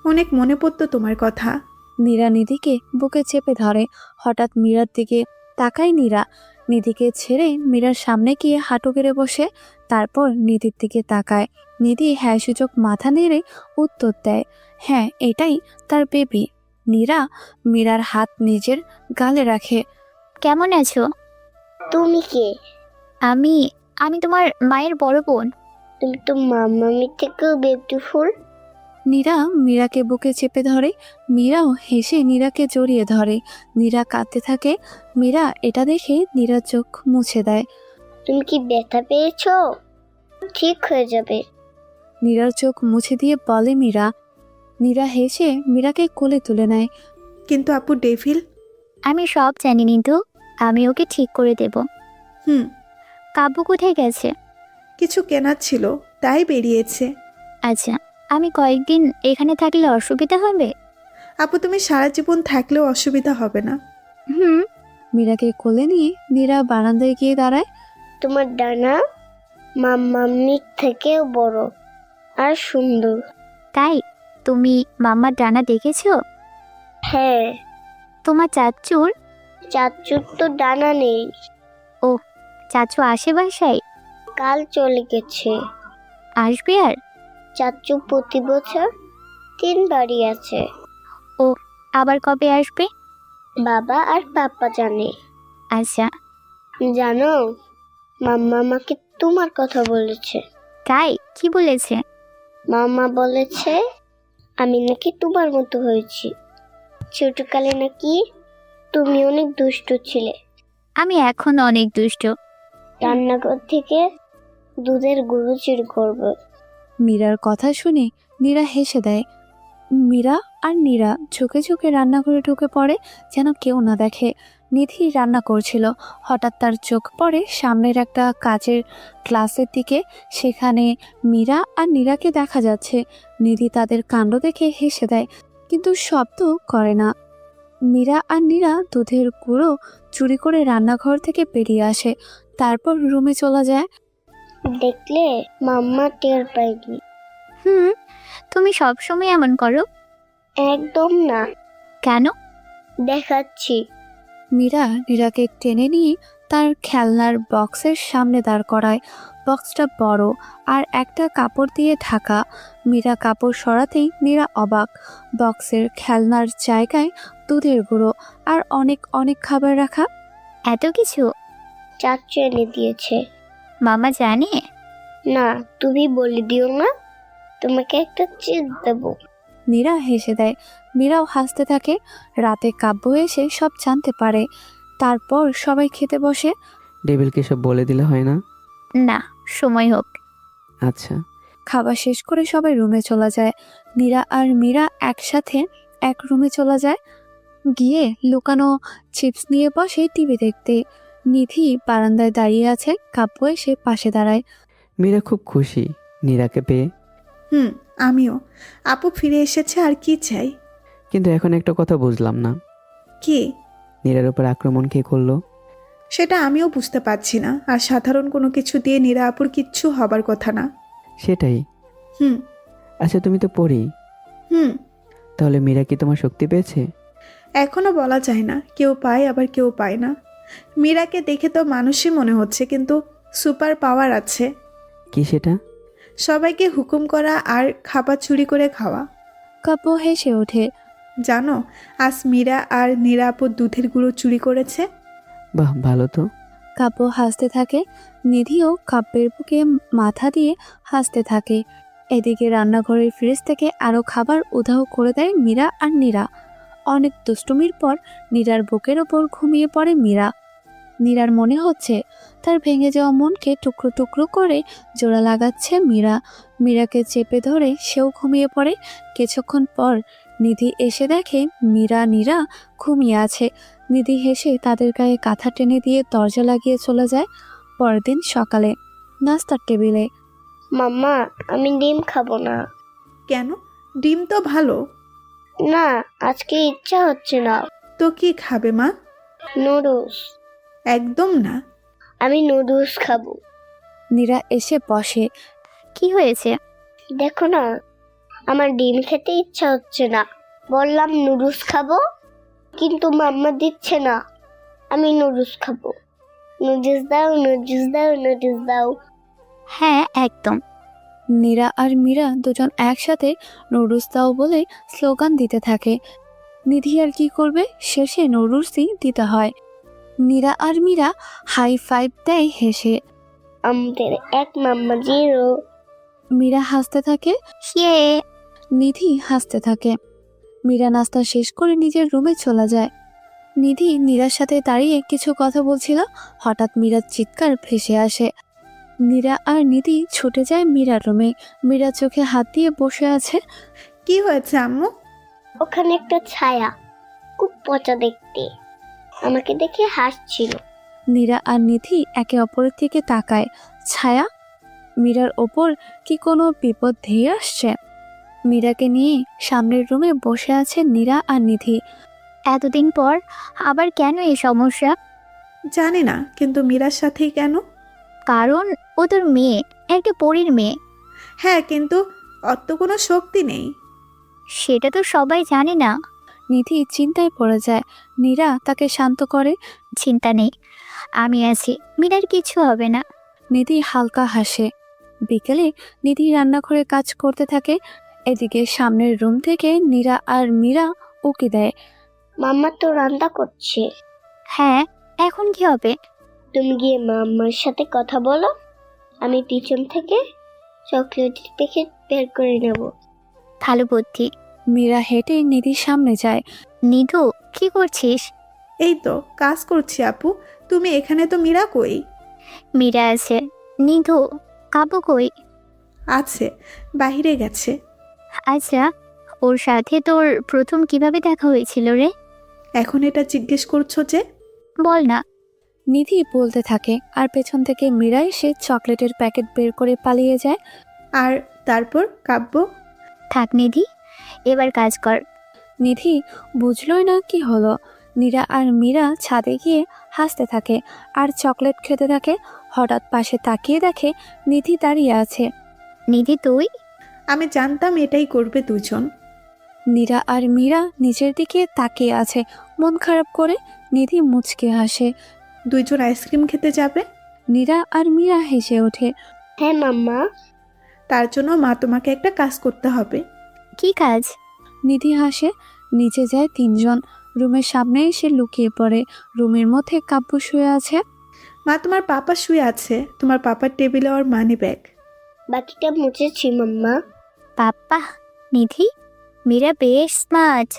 অনেক মনে পড়তো তোমার কথা। নীরা নিধিকে বুকে চেপে ধরে। হঠাৎ মীরার দিকে তাকায় নীরা। নিধিকে ছেড়ে মীরার সামনে গিয়ে হাঁটু গেড়ে বসে, তারপর নিধির দিকে তাকায়। নিধি হ্যাঁ সূচক মাথা নেড়ে উত্তর দেয়, হ্যাঁ এটাই তার বেবি। নীরা মীরার হাত নিজের গালে রাখে। কেমন আছো? তুমি কে? আমি আমি তোমার মায়ের বড় বোন। তুমি তো মাম্মামি থেকেও বিউটিফুল। নীরা মীরাকে বুকে চেপে ধরে। মীরাও হেসে নীরাকে জড়িয়ে ধরে। নীরা কাঁদতে থাকে। মীরা এটা দেখে নীরার চোখ মুছে দেয়। তুমি কি ব্যথা পেয়েছো? ঠিক হয়ে যাবে। নীরার চোখ মুছে দিয়ে বলে মীরা। নীরা হেসে মীরাকে কোলে তুলে নেয়। কিন্তু আপু ডেভিল? আমি সব জানি নিধু, আমি ওকে ঠিক করে দেব। হুম। কাব্য কোথায় গেছে? কিছু কেনার ছিল, তাই বেরিয়েছে। আচ্ছা, আমি কয়েকদিন এখানে থাকলে অসুবিধা হবে? আপু তুমি সারা জীবন থাকলেও অসুবিধা হবে না। হুম। মীরাকে কোলে নিয়ে নীরা বারান্দায় গিয়ে দাঁড়ায়। তোমার ডানা মাম্মামির থেকেও বড় আর সুন্দর। তাই? তুমি মাম্মার ডানা দেখেছো? হ্যাঁ। তোমার চাচুর? চাচুর তো ডানা নেই। চাচু আসে বাসায়? কাল চলে গেছে। আসবে আর? চাচু প্রতি বছর 3 বাড়ি আছে। আবার কবে আসবে? বাবা আর পাপা জানে। আচ্ছা। জানো, মাম্মা আমাকে তোমার কথা বলেছে। তাই? কি বলেছে? মাম্মা বলেছে আমি নাকি তোমার মতো হয়েছি। ছোটকালে নাকি তুমি অনেক দুষ্ট ছিলে। আমি এখন অনেক দুষ্ট। রান্নাঘর থেকে দুধের গুঁড়ো চুরি করবো। মীরার কথা শুনে নীরা হেসে দেয়। মীরা আর নীরা ঝুঁকে ঝুঁকে রান্নাঘরে ঢুকে পড়ে, যেন কেউ না দেখে। নিধি রান্না করছিল। হঠাৎ তার চোখ পড়ে সামনের একটা কাচের গ্লাসের দিকে। সেখানে মীরা আর নীরাকে দেখা যাচ্ছে। নিধি তাদের কাণ্ড দেখে হেসে দেয়, কিন্তু শব্দ করে না। মীরা আর নীরা দুধের গুঁড়ো চুরি করে রান্নাঘর থেকে বেরিয়ে আসে, তারপর রুমে চলে যায়। দেখলে, মাম্মা টের পাইনি। হুম, তুমি সবসময় এমন করো। একদম না। কেন? দেখাচ্ছি। মীরা নীরাকে টেনে নিয়ে তার খেলনার বক্সের সামনে দাঁড় করায়। বক্সটা বড় আর একটা কাপড় দিয়ে ঢাকা। মীরা কাপড় সরাতেই নীরা অবাক। বক্সের খেলনার জায়গায় দুধের গুঁড়ো আর অনেক অনেক খাবার রাখা। এত কিছু চাচু এনে দিয়েছে। মামা জানে? না, তুমি বলে দিও না। তোমাকে একটা চিজ দেবো। নীরা হেসে দেয়। মীরাও হাসতে থাকে। রাতে কাব্য এসে সব জানতে পারে। তারপর সবাই খেতে বসে। ডেভিলকে সব বলে দিলে হয় না? না, সময় হোক। আচ্ছা। খাবার শেষ করে সবাই রুমে চলে যায়। নীরা আর মীরা একসাথে এক রুমে চলে যায়। গিয়ে লুকানো চিপস নিয়ে বসে টিভি দেখতে। নিধি বারান্দায় দাঁড়িয়ে আছে। কাব্য এসে পাশে দাঁড়ায়। মীরা খুব খুশি নীরাকে পেয়ে। হুম, আমিও। আপু ফিরে এসেছে, আর কি চাই? কিন্তু এখন একটা কথা বুঝলাম না, কি? নীরার উপর আক্রমণ কে করলো? সেটা আমিও বুঝতে পারছি না। আর সাধারণ কোনো কিছু দিয়ে নীরা আপুর কিচ্ছু হবার কথা না। সেটাই। হুম। আচ্ছা তুমি তো পড়ি, হুম। তাহলে মীরা কি তোমার শক্তি পেয়েছে? এখনো বলা যায় না, কেউ পায় আবার কেউ পায় না। মীরাকে দেখে তো মানুষই মনে হচ্ছে, কিন্তু সুপার পাওয়ার আছে। কি সেটা? সবাইকে হুকুম করা আর খাবার চুরি করে খাওয়া। কাব্য হেসে ওঠে। জানো, আজ মীরা আর নীরা আপুর দুধের গুঁড়ো চুরি করেছে। বাহ, ভালো তো। কাব্য হাসতে থাকে। নিধিও কাব্যের বুকে মাথা দিয়ে হাসতে থাকে। এদিকে রান্নাঘরের ফ্রিজ থেকে আরও খাবার উধাও করে দেয় মীরা আর নীরা। অনেক দুষ্টুমির পর নীরার বুকের ওপর ঘুমিয়ে পড়ে মীরা। নীরার মনে হচ্ছে তার ভেঙে যাওয়া মনকে টুকরো টুকরো করে জোড়া লাগাচ্ছে মীরা। মীরাকে চেপে ধরে সেও ঘুমিয়ে পড়ে। কিছুক্ষণ পর নিধি এসে দেখে নীরা ঘুমিয়ে আছে। নিধি হেসে তাদের গায়ে কাঁথা টেনে দিয়ে দরজা লাগিয়ে চলে যায়। পরের দিন সকালে নাস্তার টেবিলে মাম্মা আমি ডিম খাবো না। কেন? ডিম তো ভালো। না আজকে ইচ্ছা হচ্ছে না। তো কি খাবে মা? নুডলস। একদম না। আমি নুডলস খাবো। নীরা এসে বসে। কি হয়েছে? দেখো না আমার ডিম খেতে ইচ্ছা হচ্ছে না। বললাম নুডলস খাবো কিন্তু মাম্মা দিচ্ছে না। আমি নুডলস খাবো। নুডলস দাও, নুডলস দাও, নুডলস দাও। হ্যাঁ একদম। নীরা আর মীরা দুজন একসাথে নুডলস দাও বলে স্লোগান দিতে থাকে। নিধি আর কি করবে, শেষে নুডলসই দিতে হয়। নীরা আর মীরা হাই ফাইভ দেয় হেসে। আমাদের এক মাম্মা জিরো। মীরা হাসতে থাকে, ইয়ে। নিধি হাসতে থাকে। মীরা নাস্তা শেষ করে নিজের রুমে চলে যায়। নিধি নীরার সাথে দাঁড়িয়ে কিছু কথা বলছিল। হঠাৎ মীরার চিৎকার ভেসে আসে। নীরা আর নিধি ছুটে যায় মীরার রুমে। মীরা চোখে হাত দিয়ে বসে আছে। কি হয়েছে আম্মু? ওখানে একটা ছায়া, খুব পচা দেখতে, আমাকে দেখে হাসছিল। নীরা আর নিধি একে অপরের দিকে তাকায়। ছায়া? মীরার ওপর কি কোনো বিপদ ধেয়ে আসছে? মীরাকে নিয়ে সামনের রুমে বসে আছে নীরা আর নিধি। এতদিন পর আবার কেন এই সমস্যা? জানি না, কিন্তু মীরার সাথেই কেন? কারণ ও তোর মেয়ে, একটা পরীর মেয়ে। হ্যাঁ, কিন্তু অত তো কোনো শক্তি নেই। সেটা তো সবাই জানে না। নিধি চিন্তায় পড়ে যায়। নীরা তাকে শান্ত করে। চিন্তা নেই, আমি আছি, মীরার কিছু হবে না। নিধি হালকা হাসে। বিকেলে নিধি রান্নাঘরে কাজ করতে থাকে। এদিকে সামনের রুম থেকে নীরা আর মীরা উকি দেয়। মাম্মা তো রান্না করছে। হ্যাঁ, এখন কি হবে? তুমি গিয়ে মাম্মার সাথে কথা বলো, আমি পিছন থেকে চকলেটের প্যাকেট বের করে নেব। ভালো বুদ্ধি। মীরা হেঁটে নিধির সামনে যায়। নিধু কি করছিস? এই তো কাজ করছি আপু। তুমি এখানে, তো মীরা কই? মীরা আছে। নিধু কাবু কই? আছে, বাহিরে গেছে। আচ্ছা, ওর সাথে তোর প্রথম কিভাবে দেখা হয়েছিল রে? এখন এটা জিজ্ঞেস করছো যে? বল না। নিধি বলতে থাকে আর পেছন থেকে মীরা এসে চকলেটের প্যাকেট বের করে পালিয়ে যায়। আর তারপর কাব্য? থাক নিধি, এবার কাজ কর। নিধি বুঝলই না কি হলো। নীরা আর মীরা ছাদে গিয়ে হাসতে থাকে আর চকলেট খেতে থাকে। হঠাৎ পাশে তাকিয়ে দেখে নিধি দাঁড়িয়ে আছে। নিধি তুই? আমি জানতাম এটাই করবে দুজন। নীরা আর মীরা নিজের দিকে তাকিয়ে আছে মন খারাপ করে। নিধি মুচকে হাসে। দুইজন আইসক্রিম খেতে যাবে? নীরা আর মীরা হেসে ওঠে। হ্যাঁ মাম্মা। তার জন্য মা তোমাকে একটা কাজ করতে হবে। কি কাজ? নিধি হাসে। নিচে যায় তিনজন। রুমের সামনে এসে লুকিয়ে পড়ে। রুমের মধ্যে কাব্য শুয়ে আছে। মা, তোমার পাপা শুয়ে আছে। তোমার পাপার টেবিলে ওর মানি ব্যাগ। বাকিটা মুছেছি মাম্মা। পাপ্পা। নিধি, মীরা বেশ স্মার্ট।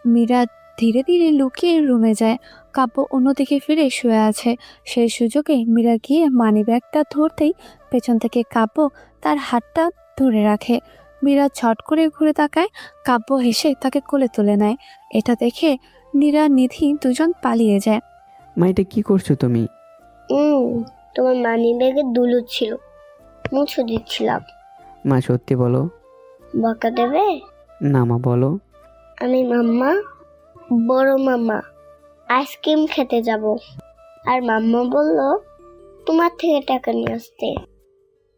মীরা ধীরে ধীরে লুকিয়ে রুমে যায়। কাব্য অন্যদিকে ফিরে শুয়ে আছে। সেই সুযোগে মীরা গিয়ে মানিব্যাগটা ধরতেই পেছন থেকে কাব্য তার হাতটা ধরে রাখে। মীরা ছট করে ঘুরে তাকায়। কাব্য হেসে তাকে কোলে তুলে নেয়। এটা দেখে নীরা নিধি দুজন পালিয়ে যায়। মা, এটা কি করছো তুমি? তোমার মানি ব্যাগে দুলু ছিল, মুছে দিচ্ছিলাম। মা, সত্যি বলো। বকা দেবে? না মা, বলো। আমি মাম্মা, বড় মাম্মা আইসক্রিম খেতে যাব, আর মাম্মা বলল তোমার থেকে টাকা নিয়ে আসতে।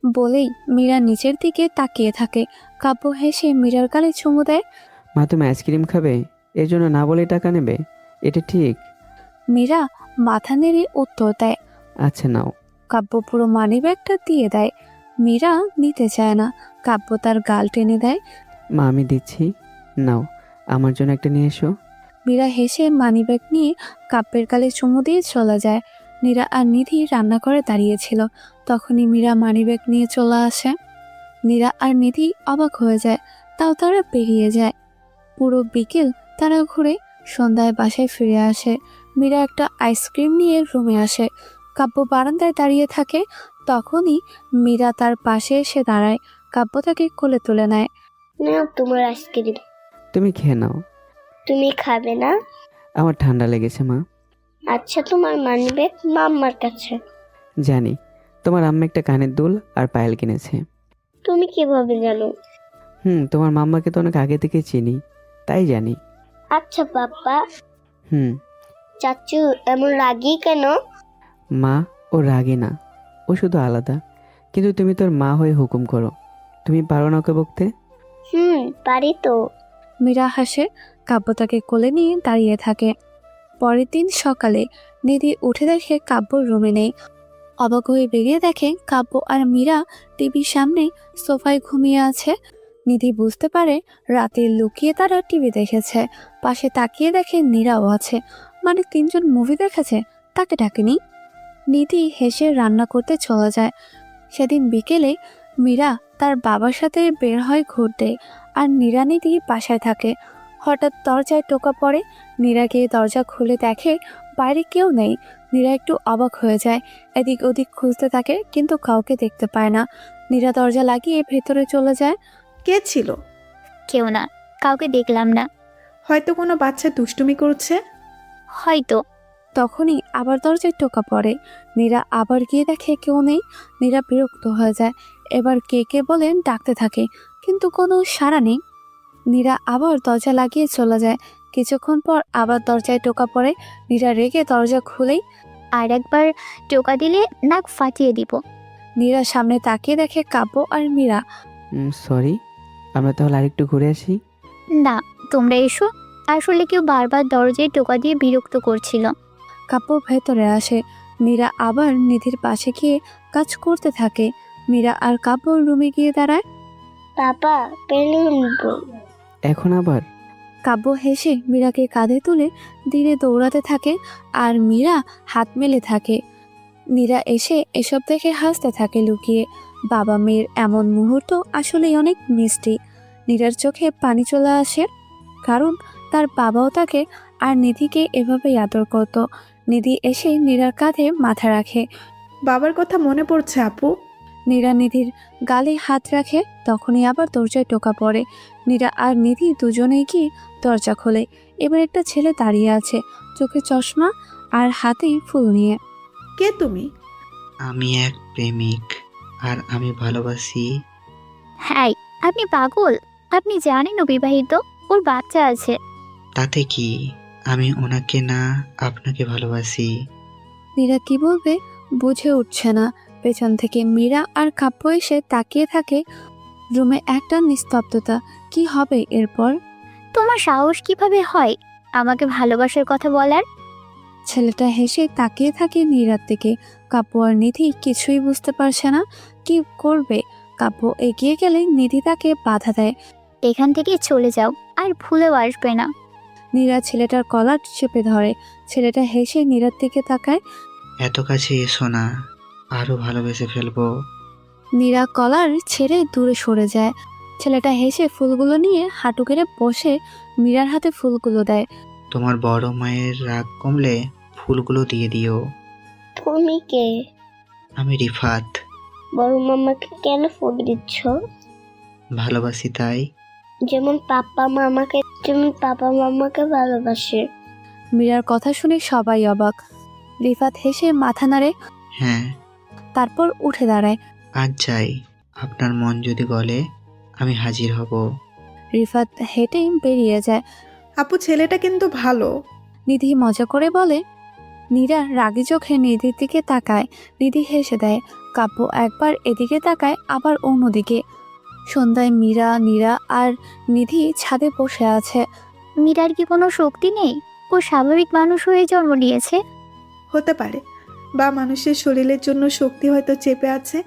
বলেই মীরা নিচের দিকে তাকিয়ে থাকে। কাব্য হেসে মীরার গালে চুমু দেয়। মা, তুমি আইসক্রিম খাবে, এর জন্য না বলে টাকা নেবে? এটা ঠিক? মীরা মাথা নেড়ে উত্তর দেয়। আচ্ছা নাও। কাব্য পুরো মানিব্যাগটা দিয়ে দেয়। মীরা নিতে চায় না। কাব্য তার গাল টেনে দেয়। মা, আমি দিচ্ছি, নাও, আমার জন্য একটা নিয়ে এসো। মীরা হেসে মানিব্যাগ নিয়ে কাব্যের গালে চুমু দিয়ে চলে যায়। নীরা আর নিধি রান্নাঘরে দাঁড়িয়েছিল। তখনই মীরা মানিব্যাগ নিয়ে চলে আসে। নীরা আর নিধি অবাক হয়ে যায়, তাও তারা বেরিয়ে যায়। পুরো বিকেল তারা ঘুরে সন্ধ্যায় বাসায় ফিরে আসে। মীরা একটা আইসক্রিম নিয়ে রুমে আসে। কাব্য বারান্দায় দাঁড়িয়ে থাকে। তখনই মীরা তার পাশে এসে দাঁড়ায়। কাব্য তাকে কোলে তুলে নেয়। নাও তোমার আইসক্রিম। তুমি খেয়ে নাও। তুমি খাবে না? আমার ঠান্ডা লেগেছে মা। আচ্ছা, তোমার মানিব্যাগ মাম্মার কাছে। জানি তোমার আম্মা একটা কানের দুল আর পায়েল কিনেছে। তুমি কিভাবে জানো? তোমার মাম্মাকে তো অনেক আগে থেকে চিনি, তাই জানি। আচ্ছা পাপ্পা। হুম। চাচু এমন রাগী কেন? মা ও রাগে না, ও শুধু আলাদা। কিন্তু তুমি তোর মা হয়ে হুকুম করো। তুমি পারো না ওকে বকতে? পারি তো। মীরা হাসে। কাব্য তাকে কোলে নিয়ে দাঁড়িয়ে থাকে। পরের দিন সকালে নিধি উঠে দেখে কাব্য রুমে নেই। অবাক হয়ে বেরিয়ে দেখে কাব্য আর মীরা টিভির সামনে সোফায় ঘুমিয়ে আছে। নিধি বুঝতে পারে রাতে লুকিয়ে তারা টিভি দেখেছে। পাশে তাকিয়ে দেখে নীরাও আছে, মানে তিনজন মুভি দেখেছে, তাকে ডাকেনি। নিধি হেসে রান্না করতে চলে যায়। সেদিন বিকেলে মীরা তার বাবার সাথে বের হয় ঘুরতে, আর নীরা নিধি বাসায় থাকে। হঠাৎ দরজায় টোকা পড়ে। নীরা গিয়ে দরজা খুলে দেখে বাইরে কেউ নেই। নীরা একটু অবাক হয়ে যায়, এদিক ওদিক খুঁজতে থাকে, কিন্তু কাউকে দেখতে পায় না। নীরা দরজা লাগিয়ে ভেতরে চলে যায়। কে ছিল? কেউ না, কাউকে দেখলাম না। হয়তো কোনো বাচ্চা দুষ্টুমি করছে। হয়তো। তখনই আবার দরজায় টোকা পড়ে। নীরা আবার গিয়ে দেখে কেউ নেই। নীরা বিরক্ত হয়ে যায়। এবার কে কে বলেন ডাকতে থাকে, কিন্তু কোনো সাড়া নেই। নীরা আবার দরজা লাগিয়ে চলে যায়। কিছুক্ষণ পর আবার দরজায় টোকা পড়ে। নীরা রেগে দরজা খুলেই আর একবার টোকা দিলে নাক ফাটিয়ে দিব। নীরা সামনে তাকিয়ে দেখে কাব্য আর মীরা। সরি, আমরা তাহলে আরেকটু ঘুরে আসি। না, তোমরা এসো। আসলে কেউ বারবার দরজায় টোকা দিয়ে বিরক্ত করছিল। কাব্য ভেতরে আসে। মীরা আবার নিধির পাশে গিয়ে কাজ করতে থাকে। মীরা আর কাব্য রুমে গিয়ে দাঁড়ায়। পাপা পেলে উঠবো। এখন আবার? কাব্য হেসে মীরাকে কাঁধে তুলে ধীরে দৌড়াতে থাকে, আর মীরা হাত মেলে থাকে। মীরা এসে এসব দেখে হাসতে থাকে লুকিয়ে। বাবা মেয়ের এমন মুহূর্ত আসলেই অনেক মিষ্টি। নীরার চোখে পানি চলে আসে, কারণ তার বাবাও তাকে আর নিধিকে এভাবেই আদর করত। নিধি এসে নীরার কাঁধে মাথা রাখে। বাবার কথা মনে পড়ছে আপু। নীরা নিধির গালে হাত রাখে। তখনই আবার দরজায় টোকা পড়ে। নীরা আর নিধি দুজনেই গিয়ে দরজা খোলে। এবার একটা ছেলে দাঁড়িয়ে আছে, চোখে চশমা আর হাতে ফুল নিয়ে। কে তুমি? আমি এক প্রেমিক, আর আমি ভালোবাসি। হ্যাঁ, আপনি পাগল? আপনি জানেন ও বিবাহিত, ওর বাচ্চা আছে। তাতে কি? আমি ওনাকে না, আপনাকে ভালোবাসি। নীরা কি বলবে বুঝে উঠছে না। পেছন থেকে মীরা আর কাব্য এসে তাকিয়ে থাকে। রুমে একটা নিস্তব্ধতা। কি হবে এরপর? তোমার সাহস কিভাবে হয় আমাকে ভালোবাসার কথা বলার? ছেলেটা হেসে তাকিয়ে থাকে নীরার দিকে। কাব্য আর নিধি কিছুই বুঝতে পারছে না কি করবে। কাব্য এগিয়ে গেলে নিধি তাকে বাধা দেয়। এখান থেকে চলে যাও, আর ভুলেও আসবে না। নীরা ছেলেটার কলার চেপে ধরে। ছেলেটা হেসে নীরার দিকে তাকায়। এত কাছে এসো না, আরো ভালোবেসে ফেলবো। নীরা কলার ছেড়ে দূরে সরে যায়। ছেলেটা হেসে ফুলগুলো নিয়ে হাঁটু গেড়ে বসে মীরার হাতে ফুলগুলো দেয়। তোমার বড় মায়ের রাগ কমলে ফুলগুলো দিয়ে দিও। তুমি কে? আমি রিফাত। বড় মামাকে কেন ফুল দিচ্ছ? ভালোবাসি তাই। যেমন পাপা মামাকে ভালোবাসে। মীরার কথা শুনে সবাই অবাক। রিফাত হেসে মাথা নাড়ে, হ্যাঁ। তারপর উঠে দাঁড়ায়। আজ যাই, আপনার মন যদি বলে আমি হাজির হব। রিফাত হেঁটে বেরিয়ে যায়। আপু ছেলেটা কিন্তু ভালো। নিধি মজা করে বলে। নীরা রাগী চোখে নিধির দিকে তাকায়। নিধি হেসে দেয়। কাব্য একবার এদিকে তাকায়, আবার অন্যদিকে। সন্ধ্যায় নীরা আর নিধি ছাদে বসে আছে। মীরার কি কোনো শক্তি নেই? ও স্বাভাবিক মানুষ হয়ে জন্ম নিয়েছে। হতে পারে, বা মানুষের শরীরের জন্য শক্তি হয়তো চেপে আছে।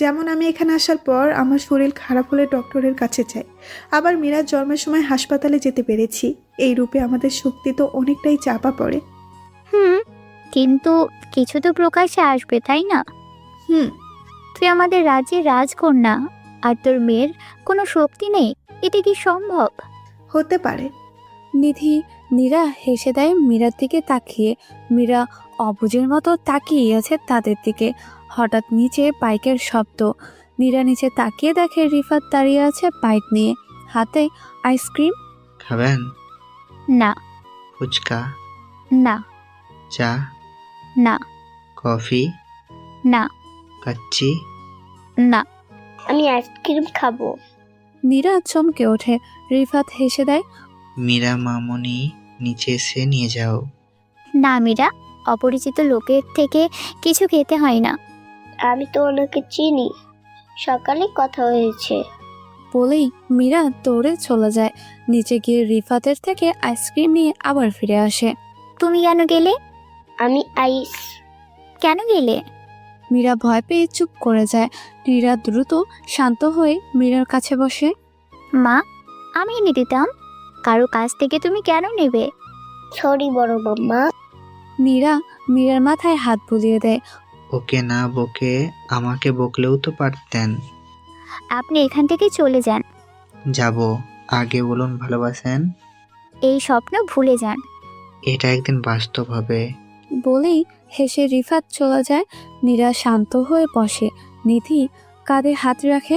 যেমন আমি এখানে আসার পর আমার শরীর খারাপ হলে ডক্টরের কাছে যাই, আবার মীরার জন্মের সময় হাসপাতালে যেতে পেরেছি। এই রূপে আমাদের শক্তি তো অনেকটাই চাপা পড়ে। কিন্তু কিছু তো প্রকাশ্যে আসবে, তাই না? তুই আমাদের রাজ্যের রাজকন্যা, আর তোর মেয়ের কোনো শক্তি নেই, এটা কি সম্ভব? হতে পারে। নীরা হেসে দেয় মীরার দিকে তাকিয়ে। মীরা অবুঝের মতো তাকিয়ে আছে তাদের দিকে। হঠাৎ নিচে বাইকের শব্দ। নীরা নিচে তাকিয়ে দেখে রিফাত দাঁড়িয়ে আছে বাইক নিয়ে, হাতে আইসক্রিম। খাবেন? না। ফুচকা? না। চা? না। কফি? না। কাচ্চি? না। আমি আইসক্রিম খাবো। নীরা চমকে ওঠে। রিফাত হেসে দেয়। মীরা মামনি, নিচে এসে নিয়ে যাও। না মীরা, অপরিচিত লোকের থেকে কিছু খেতে হয় না। আমি তো ওনাকে চিনি, সকালে কথা হয়েছে। বলেই মীরা দৌড়ে চলে যায়। নিচে গিয়ে রিফাতের থেকে আইসক্রিম নিয়ে আবার ফিরে আসে। তুমি কেন গেলে? আমি আইস। কেন গেলে? মীরা ভয় পেয়ে চুপ করে যায়। নীরা দ্রুত শান্ত হয়ে মীরার কাছে বসে। মা, আমি এনে দিতাম। কারো কাছ থেকে তুমি কেন নেবে? সরি বড় মাম্মা। মীরার মাথায় হাত বুলিয়ে দেয়। ওকে না বকে আমাকে বকলেও তো পারতেন। আপনি এখান থেকে চলে যান। যাব, আগে বলুন ভালোবাসেন। এই স্বপ্ন ভুলে যান। এটা একদিন বাস্তব হবে। বলেই হেসে রিফাত চলে যায়। নীরা শান্ত হয়ে বসে। নিধি কাঁধে হাত রাখে।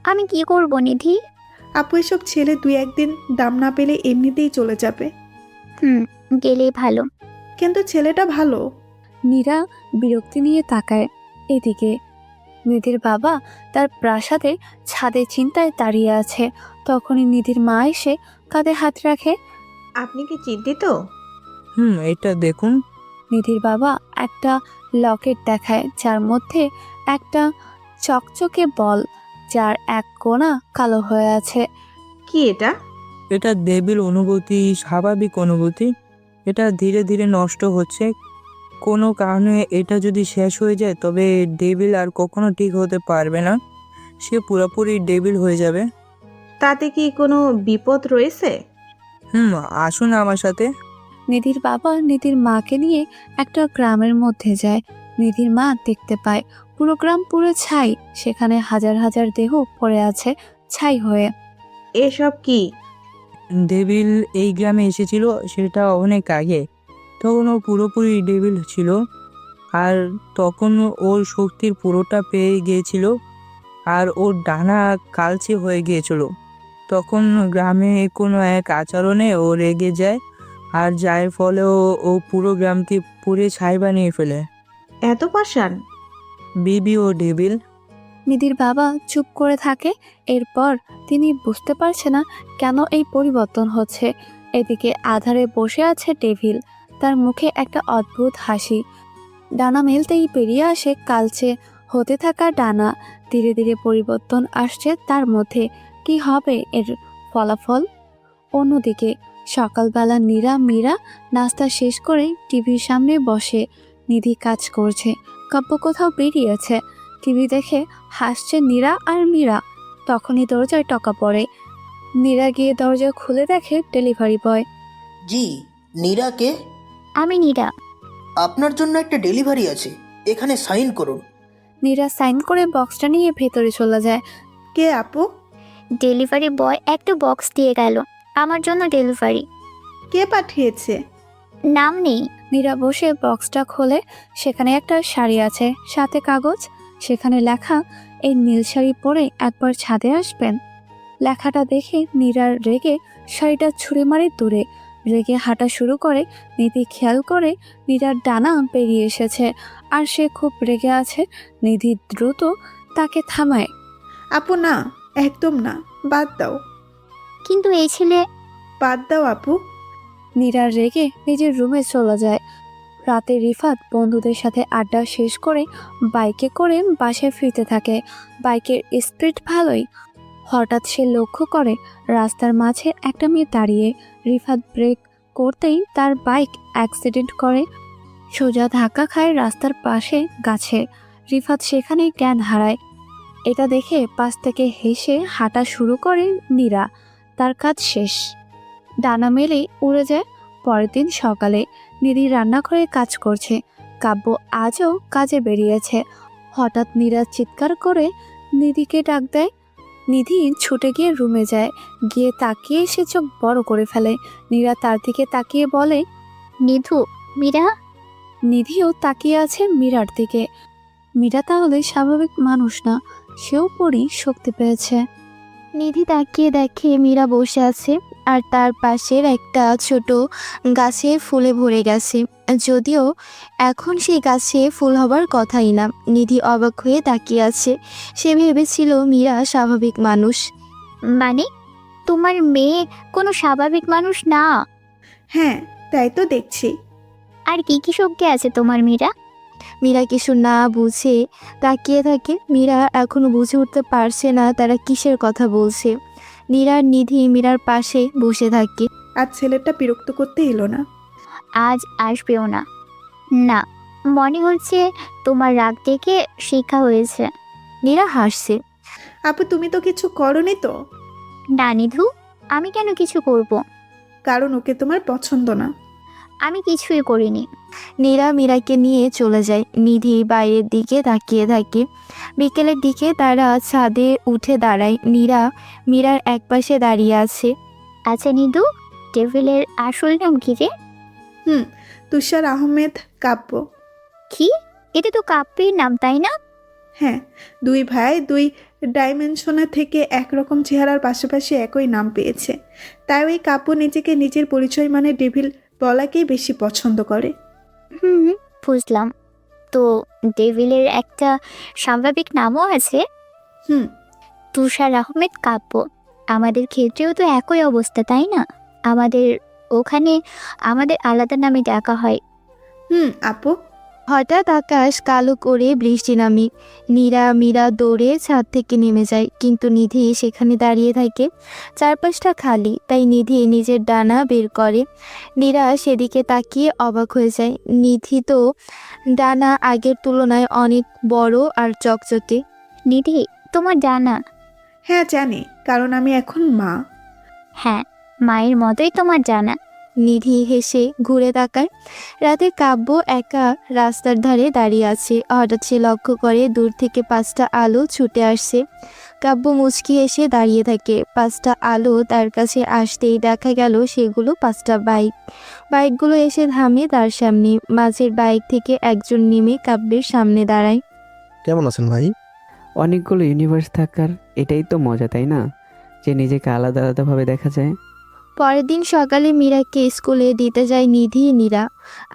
আমি কি করব নিধি? আপু এসব ছেলে 2-1 দিন দাম না পেলে এমনিতেই চলে যাবে। গেলেই ভালো। কিন্তু ছেলেটা ভালো। নীরা বিরক্তি নিয়ে তাকায় এদিকে। নিধির বাবা তার প্রাসাদে ছাদে চিন্তায় দাঁড়িয়ে আছে। তখনই নিধির মা এসে কাঁধে হাত রাখে। আপনি কি চিন্তিত? এটা দেখুন। নিধির বাবা একটা লকেট দেখায়, যার মধ্যে একটা চকচকে বল, যার এক কোণা কালো হয়ে আছে। কি এটা? এটা দেবীর অনুভূতি, স্বাভাবিক অনুভূতি। এটা ধীরে ধীরে নষ্ট হচ্ছে। কোনো কারণে এটা যদি শেষ হয়ে যায় তবে ডেভিল আর কখনো ঠিক হতে পারবে না। সে পুরোপুরি ডেভিল হয়ে যাবে। তাতে কি কোনো বিপদ রয়েছে? আসুন আমার সাথে। নিধির বাবা নিধির মাকে নিয়ে একটা গ্রামের মধ্যে যায়। নিধির মা দেখতে পায় পুরো গ্রাম পুরো ছাই। সেখানে হাজার হাজার দেহ পড়ে আছে ছাই হয়ে। এসব কি? ডেভিল এই গ্রামে এসেছিল, সেটা অনেক আগে। তখন ও পুরোপুরি ডেভিল ছিল, আর তখন ওর শক্তির পুরোটা পেয়ে গিয়েছিল, আর ওর ডানা কালচে হয়ে গিয়েছিল। তখন গ্রামে কোনো এক আচরণে ও রেগে যায়, আর যার ফলে ও পুরো গ্রামকে পুড়ে ছাই বানিয়ে ফেলে। এত পাষাণ? বিবি ও ডেভিল। নিধির বাবা চুপ করে থাকে। এরপর তিনি বুঝতে পারছে না কেন এই পরিবর্তন হচ্ছে। এদিকে আধারে বসে আছে ডেভিল। তার মুখে একটা অদ্ভুত হাসি। ডানা মেলতেই পেরিয়ে আসে কালচে হতে থাকা ডানা। ধীরে ধীরে পরিবর্তন আসছে তার মধ্যে। কি হবে এর ফলাফল? অন্যদিকে সকালবেলা মীরা নাস্তা শেষ করে টিভির সামনে বসে। নিধি কাজ করছে। কাব্য কোথাও বেরিয়েছে। টিভি দেখে হাসছে নীরা আর মীরা। তখনই দরজায় টকা পড়ে। নীরা গিয়ে দরজা খুলে দেখে ডেলিভারি বয়। জি, নীরা কে? আমি নীরা। আপনার জন্য একটা ডেলিভারি আছে, এখানে সাইন করুন। নীরা সাইন করে বক্সটা নিয়ে ভেতরে চলে যায়। কে আপু? ডেলিভারি বয় একটা বক্স দিয়ে গেল। আমার জন্য ডেলিভারি। কে পাঠিয়েছে? নাম নেই। নীরা বসে বক্সটা খোলে। সেখানে একটা শাড়ি আছে, সাথে কাগজ। সেখানে লেখা, এই নীল শাড়ি পরে একবার ছাদে আসবেন। লেখাটা দেখে নীরার রেগে শাড়িটা ছুঁড়ে মারে দূরে। রেগে হাঁটা শুরু করে। নিধি খেয়াল করে নীরার ডানা বেরিয়ে এসেছে, আর সে খুব রেগে আছে। নিধি দ্রুত তাকে থামায়। আপু না, একদম না, বাদ দাও। কিন্তু এই ছেলে। বাদ দাও আপু। নীরার রেগে নিজের রুমে চলে যায়। রাতে রিফাত বন্ধুদের সাথে আড্ডা শেষ করে বাইকে করে বাসায় ফিরতে থাকে। বাইকের স্পিড ভালোই। হঠাৎ সে লক্ষ্য করে রাস্তার মাঝে একটা মেয়ে দাঁড়িয়ে। রিফাত ব্রেক করতেই তার বাইক অ্যাক্সিডেন্ট করে, সোজা ধাক্কা খায় রাস্তার পাশে গাছে। রিফাত সেখানেই জ্ঞান হারায়। এটা দেখে পাশ থেকে হেসে হাঁটা শুরু করে নীরা। তার কাজ শেষ। ডানা মেলে উড়ে যায়। পরের দিন সকালে নিধি রান্নাঘরে কাজ করছে। কাব্য আজও কাজে বেরিয়েছে। হঠাৎ নীরা চিৎকার করে নিধিকে ডাক দেয়। নিধি ছুটে গিয়ে রুমে যায়, গিয়ে তাকিয়ে সে চোখ বড় করে ফেলে। নীরা তার দিকে তাকিয়ে বলে, নিধু, মীরা। নিধিও তাকিয়ে আছে মীরার দিকে। মীরা তাহলে স্বাভাবিক মানুষ না, সেও পরি শক্তি পেয়েছে। নিধি তাকিয়ে দেখে মীরা বসে আছে আর তার পাশের একটা ছোট গাছে ফুলে ভরে গেছে, যদিও এখন সেই গাছে ফুল হবার কথাই না। নিধি অবাক হয়ে তাকিয়ে আছে। সে ভেবেছিল মীরা স্বাভাবিক মানুষ। মানে তোমার মেয়ে কোনো স্বাভাবিক মানুষ না? হ্যাঁ, তাই তো দেখছি। আর কি কি শক্তি আছে তোমার মীরা? মীরা কিছু না বুঝে তাকিয়ে থাকে। মীরা এখনো বুঝে উঠতে পারছে না তারা কিসের কথা বলছে। নীরার নিধি মীরার পাশে বসে থাকে। আজ ছেলেটা বিরক্ত করতে এলো না। আজ আসবেও না। না, মনে হচ্ছে তোমার রাগ থেকে শিক্ষা হয়েছে। নীরা হাসছে। আপু, তুমি তো কিছু করনি তো? না নিধু, আমি কেন কিছু করব? কারণ ওকে তোমার পছন্দ না। আমি কিছুই করিনি। নীরা মীরাকে নিয়ে চলে যায়। নিধি বাইরের দিকে তাকিয়ে থাকে। বিকেলের দিকে তারা ছাদে উঠে দাঁড়ায়। নীরা মীরার একপাশে দাঁড়িয়ে আছে। আচ্ছা নিধু, টেবিলের আসল নাম কি রে? তুষার আহমেদ কাব্য। কি? এটা তো কাব্যের নাম, তাই না? হ্যাঁ, দুই ভাই দুই ডাইমেনশনে থেকে একরকম চেহারার পাশাপাশি একই নাম পেয়েছে, তাই ওই কাব্য নিজেকে নিজের পরিচয় মানে ডেভিল বলাকেই বেশি পছন্দ করে। বুঝলাম। তো ডেভিলের একটা স্বাভাবিক নামও আছে? তুষার আহমেদ কাব্য। আমাদের ক্ষেত্রেও তো একই অবস্থা, তাই না? আমাদের ওখানে আমাদের আলাদা নামে ডাকা হয়। আপু। হঠাৎ আকাশ কালো করে বৃষ্টি নামে। মীরা দৌড়ে ছাদ থেকে নেমে যায়, কিন্তু নিধি সেখানে দাঁড়িয়ে থাকে। চারপাশটা খালি, তাই নিধি নিজের ডানা বের করে। নীরা সেদিকে তাকিয়ে অবাক হয়ে যায়। নিধি তো ডানা আগের তুলনায় অনেক বড় আর চকচকে। নিধি, তোমার ডানা? হ্যাঁ জানি, কারণ আমি এখন মা। হ্যাঁ, মায়ের মতোই তোমার ডানা। নিধি হেসে ঘুরে তাকায়। রাতে কাব্য একা রাস্তার ধারে দাঁড়িয়ে আছে। হঠাৎ সে লক্ষ্য করে দূর থেকে 5টা আলো ছুটে আসছে। কাব্য মুচকি এসে দাঁড়িয়ে থাকে। 5টা আলো তার কাছে আসতেই দেখা গেল সেগুলো 5টা বাইক। বাইকগুলো এসে থামে তার সামনে। মাঝের বাইক থেকে একজন নেমে কাব্যের সামনে দাঁড়ায়। কেমন আছেন ভাই? অনেকগুলো ইউনিভার্স থাকার এটাই তো মজা, তাই না? যে নিজেকে আলাদা আলাদাভাবে দেখা যায়। পরের দিন সকালে মীরাকে স্কুলে দিতে যায় নিধি। নীরা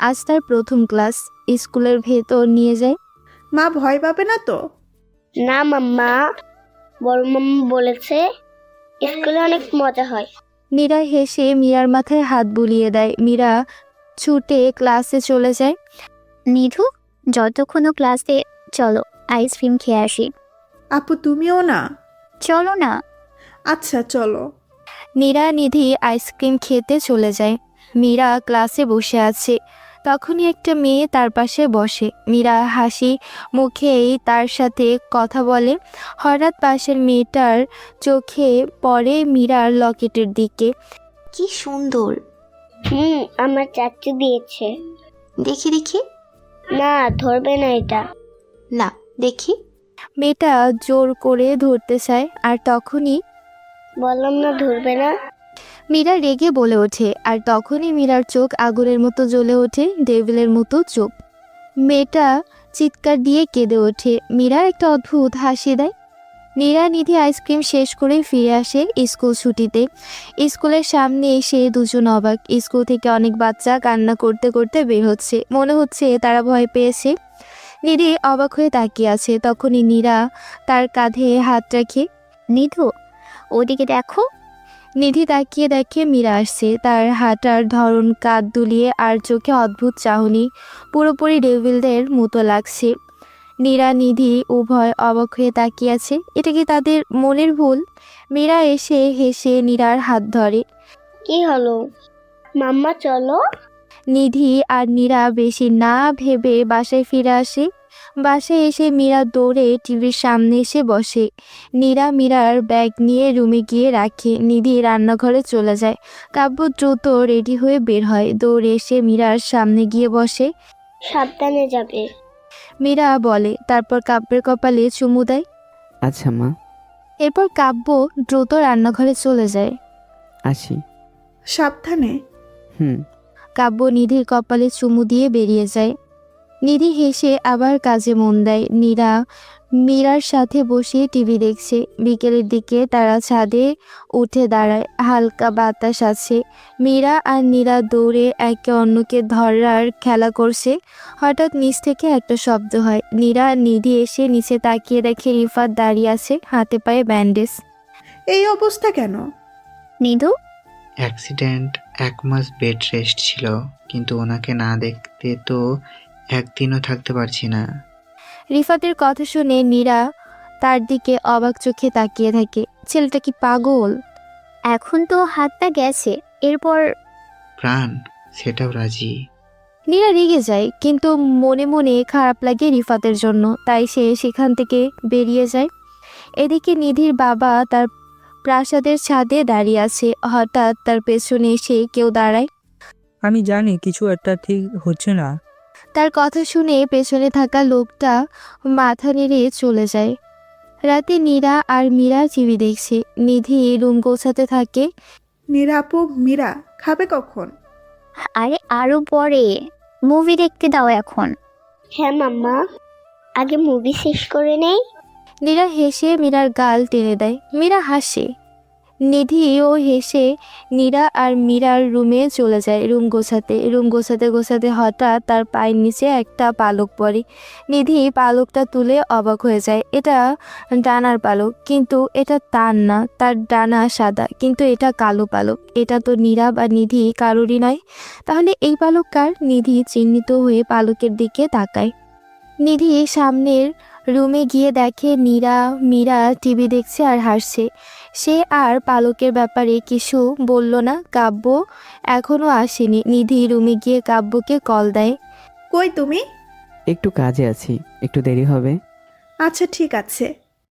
আজ তার প্রথম ক্লাস। স্কুলের ভেতর নিয়ে যায়। মা ভয় পাবে না তো? না মাম্মা, বড় মাম্মা বলেছে স্কুলে অনেক মজা হয়। নীরা হেসে মীরার মাথায় হাত বুলিয়ে দেয়। মীরা ছুটে ক্লাসে চলে যায়। নিধু, যতক্ষণ ক্লাসে, চলো আইসক্রিম খেয়ে আসি। আপু তুমিও না? চলো না। আচ্ছা চলো। নীরা নিধি আইসক্রিম খেতে চলে যায়। মীরা ক্লাসে বসে আছে। তখনই একটা মেয়ে তার পাশে বসে। মীরা হাসি মুখেই তার সাথে কথা বলে। হঠাৎ পাশের মেয়েটার চোখে পড়ে মীরার লকেটের দিকে। কি সুন্দর। আমার চাচু দিয়েছে। দেখি দেখি। না, ধরবে না এটা। না, দেখি। মেয়েটা জোর করে ধরতে চায়, আর তখনই বললাম না ধরবে না। মীরা রেগে বলে ওঠে, আর তখনই মীরার চোখ আগুনের মতো জ্বলে ওঠে, ডেভিলের মতো চোখ। মেয়েটা চিৎকার দিয়ে কেঁদে ওঠে। মীরা একটা অদ্ভুত হাসি দেয়। নীরা নিধি আইসক্রিম শেষ করে ফিরে আসে স্কুল ছুটিতে। স্কুলের সামনে এসে দুজন অবাক। স্কুল থেকে অনেক বাচ্চা কান্না করতে করতে বের হচ্ছে। মনে হচ্ছে তারা ভয় পেয়েছে। নিধি অবাক হয়ে তাকিয়ে আছে। তখনই নীরা তার কাঁধে হাত রাখে। নিধু, ওদিকে দেখো। নিধি তাকিয়ে দেখে মীরা আসছে। তার হাঁটার ধরন, কাঁধ দুলিয়ে আর চোখে অদ্ভুত চাহনি, পুরোপুরি ডেভিলদের মতো লাগছে। নীরা নিধি উভয় অবাক হয়ে তাকিয়ে আছে। এটা কি তাদের মনের ভুল? মীরা এসে হেসে নীরার হাত ধরে। কি হলো মাম্মা, চলো। নিধি আর নীরা বেশি না ভেবে বাসায় ফিরে আসে। বাসায় এসে মীরা দৌড়ে টিভির সামনে এসে বসে। নীরা মীরার ব্যাগ নিয়ে রুমে গিয়ে রাখে। নিধি রান্নাঘরে চলে যায়। কাব্য দ্রুত রেডি হয়ে বের হয়। দৌড়ে এসে মীরার সামনে গিয়ে বসে। সাবধানে যাবে। মীরা বলে, তারপর কাব্যের কপালে চুমু দেয়। আচ্ছা মা। এরপর কাব্য দ্রুত রান্নাঘরে চলে যায়। আসি। সাবধানে। হুম। কাব্য নিধির কপালে চুমু দিয়ে বেরিয়ে যায়। নিধি হেসে আবার কাজে মন দেয়। মীরার সাথে বসে টিভি দেখছে। বিকেলের দিকে তারা ছাদে উঠে দাঁড়ায়। হালকা বাতাস আছে। মীরা আর নীরা দৌড়ে একে অন্যকে ধরার খেলা করছে। হঠাৎ নিচ থেকে একটা শব্দ হয়। নীরা আর নিধি এসে নিচে তাকিয়ে দেখে রিফাত দাঁড়িয়ে আছে, হাতে পায়ে ব্যান্ডেজ। এই অবস্থা কেন? নিধু, অ্যাক্সিডেন্ট, 1 মাস বেড রেস্ট ছিল, কিন্তু ওনাকে না দেখতে তো একদিনও থাকতে পারছি না। রিফাতের কথা শুনে নীরা তার দিকে অবাক চোখে তাকিয়ে থাকে। ছেলেটা কি পাগল? এখন তো হাতটা গেছে, এরপর প্রাণ, সেটাও রাজি। নীরা রেগে যায়, কিন্তু মনে মনে খারাপ লাগে রিফাতের জন্য, তাই সে সেখান থেকে বেরিয়ে যায়। এদিকে নিধির বাবা তার প্রাসাদের ছাদে দাঁড়িয়ে আছে। হঠাৎ তার পেছনে এসে কেউ দাঁড়ায়। আমি জানি কিছু একটা ঠিক হচ্ছে না। তার কথা শুনে পেছনে থাকা লোকটা মাথা নেড়ে চলে যায়। রাতে নীরা আর মীরা টিভি দেখছে। নিধি রুম গোছাতে থাকে। নিরাপু, মীরা খাবে কখন? আরে আরো পরে, মুভি দেখতে দাও এখন। হ্যাঁ মাম্মা, আগে মুভি শেষ করে নেই। নীরা হেসে মীরার গাল টেনে দেয়। মীরা হাসে। নিধিও হেসে নীরা আর মীরার রুমে চলে যায় রুম গোছাতে গোছাতে হঠাৎ তার পায়ের নিচে একটা পালক পড়ে। নিধি পালকটা তুলে অবাক হয়ে যায়। এটা ডানার পালক, কিন্তু এটা তার না। তার ডানা সাদা, কিন্তু এটা কালো পালক। এটা তো নীরা বা নিধি কারোরই নয়। তাহলে এই পালক কার? নিধি চিহ্নিত হয়ে পালকের দিকে তাকায়। নিধি সামনের রুমে গিয়ে দেখে মীরা টিভি দেখছে আর হাসছে। সে আর পালকের ব্যাপারে কিছু বলল না। কাব্য এখনো আসেনি। নিধি রুমে গিয়ে কাব্যকে কল দেয়। কই তুমি? একটু কাজে আছি, একটু দেরি হবে। আচ্ছা ঠিক আছে।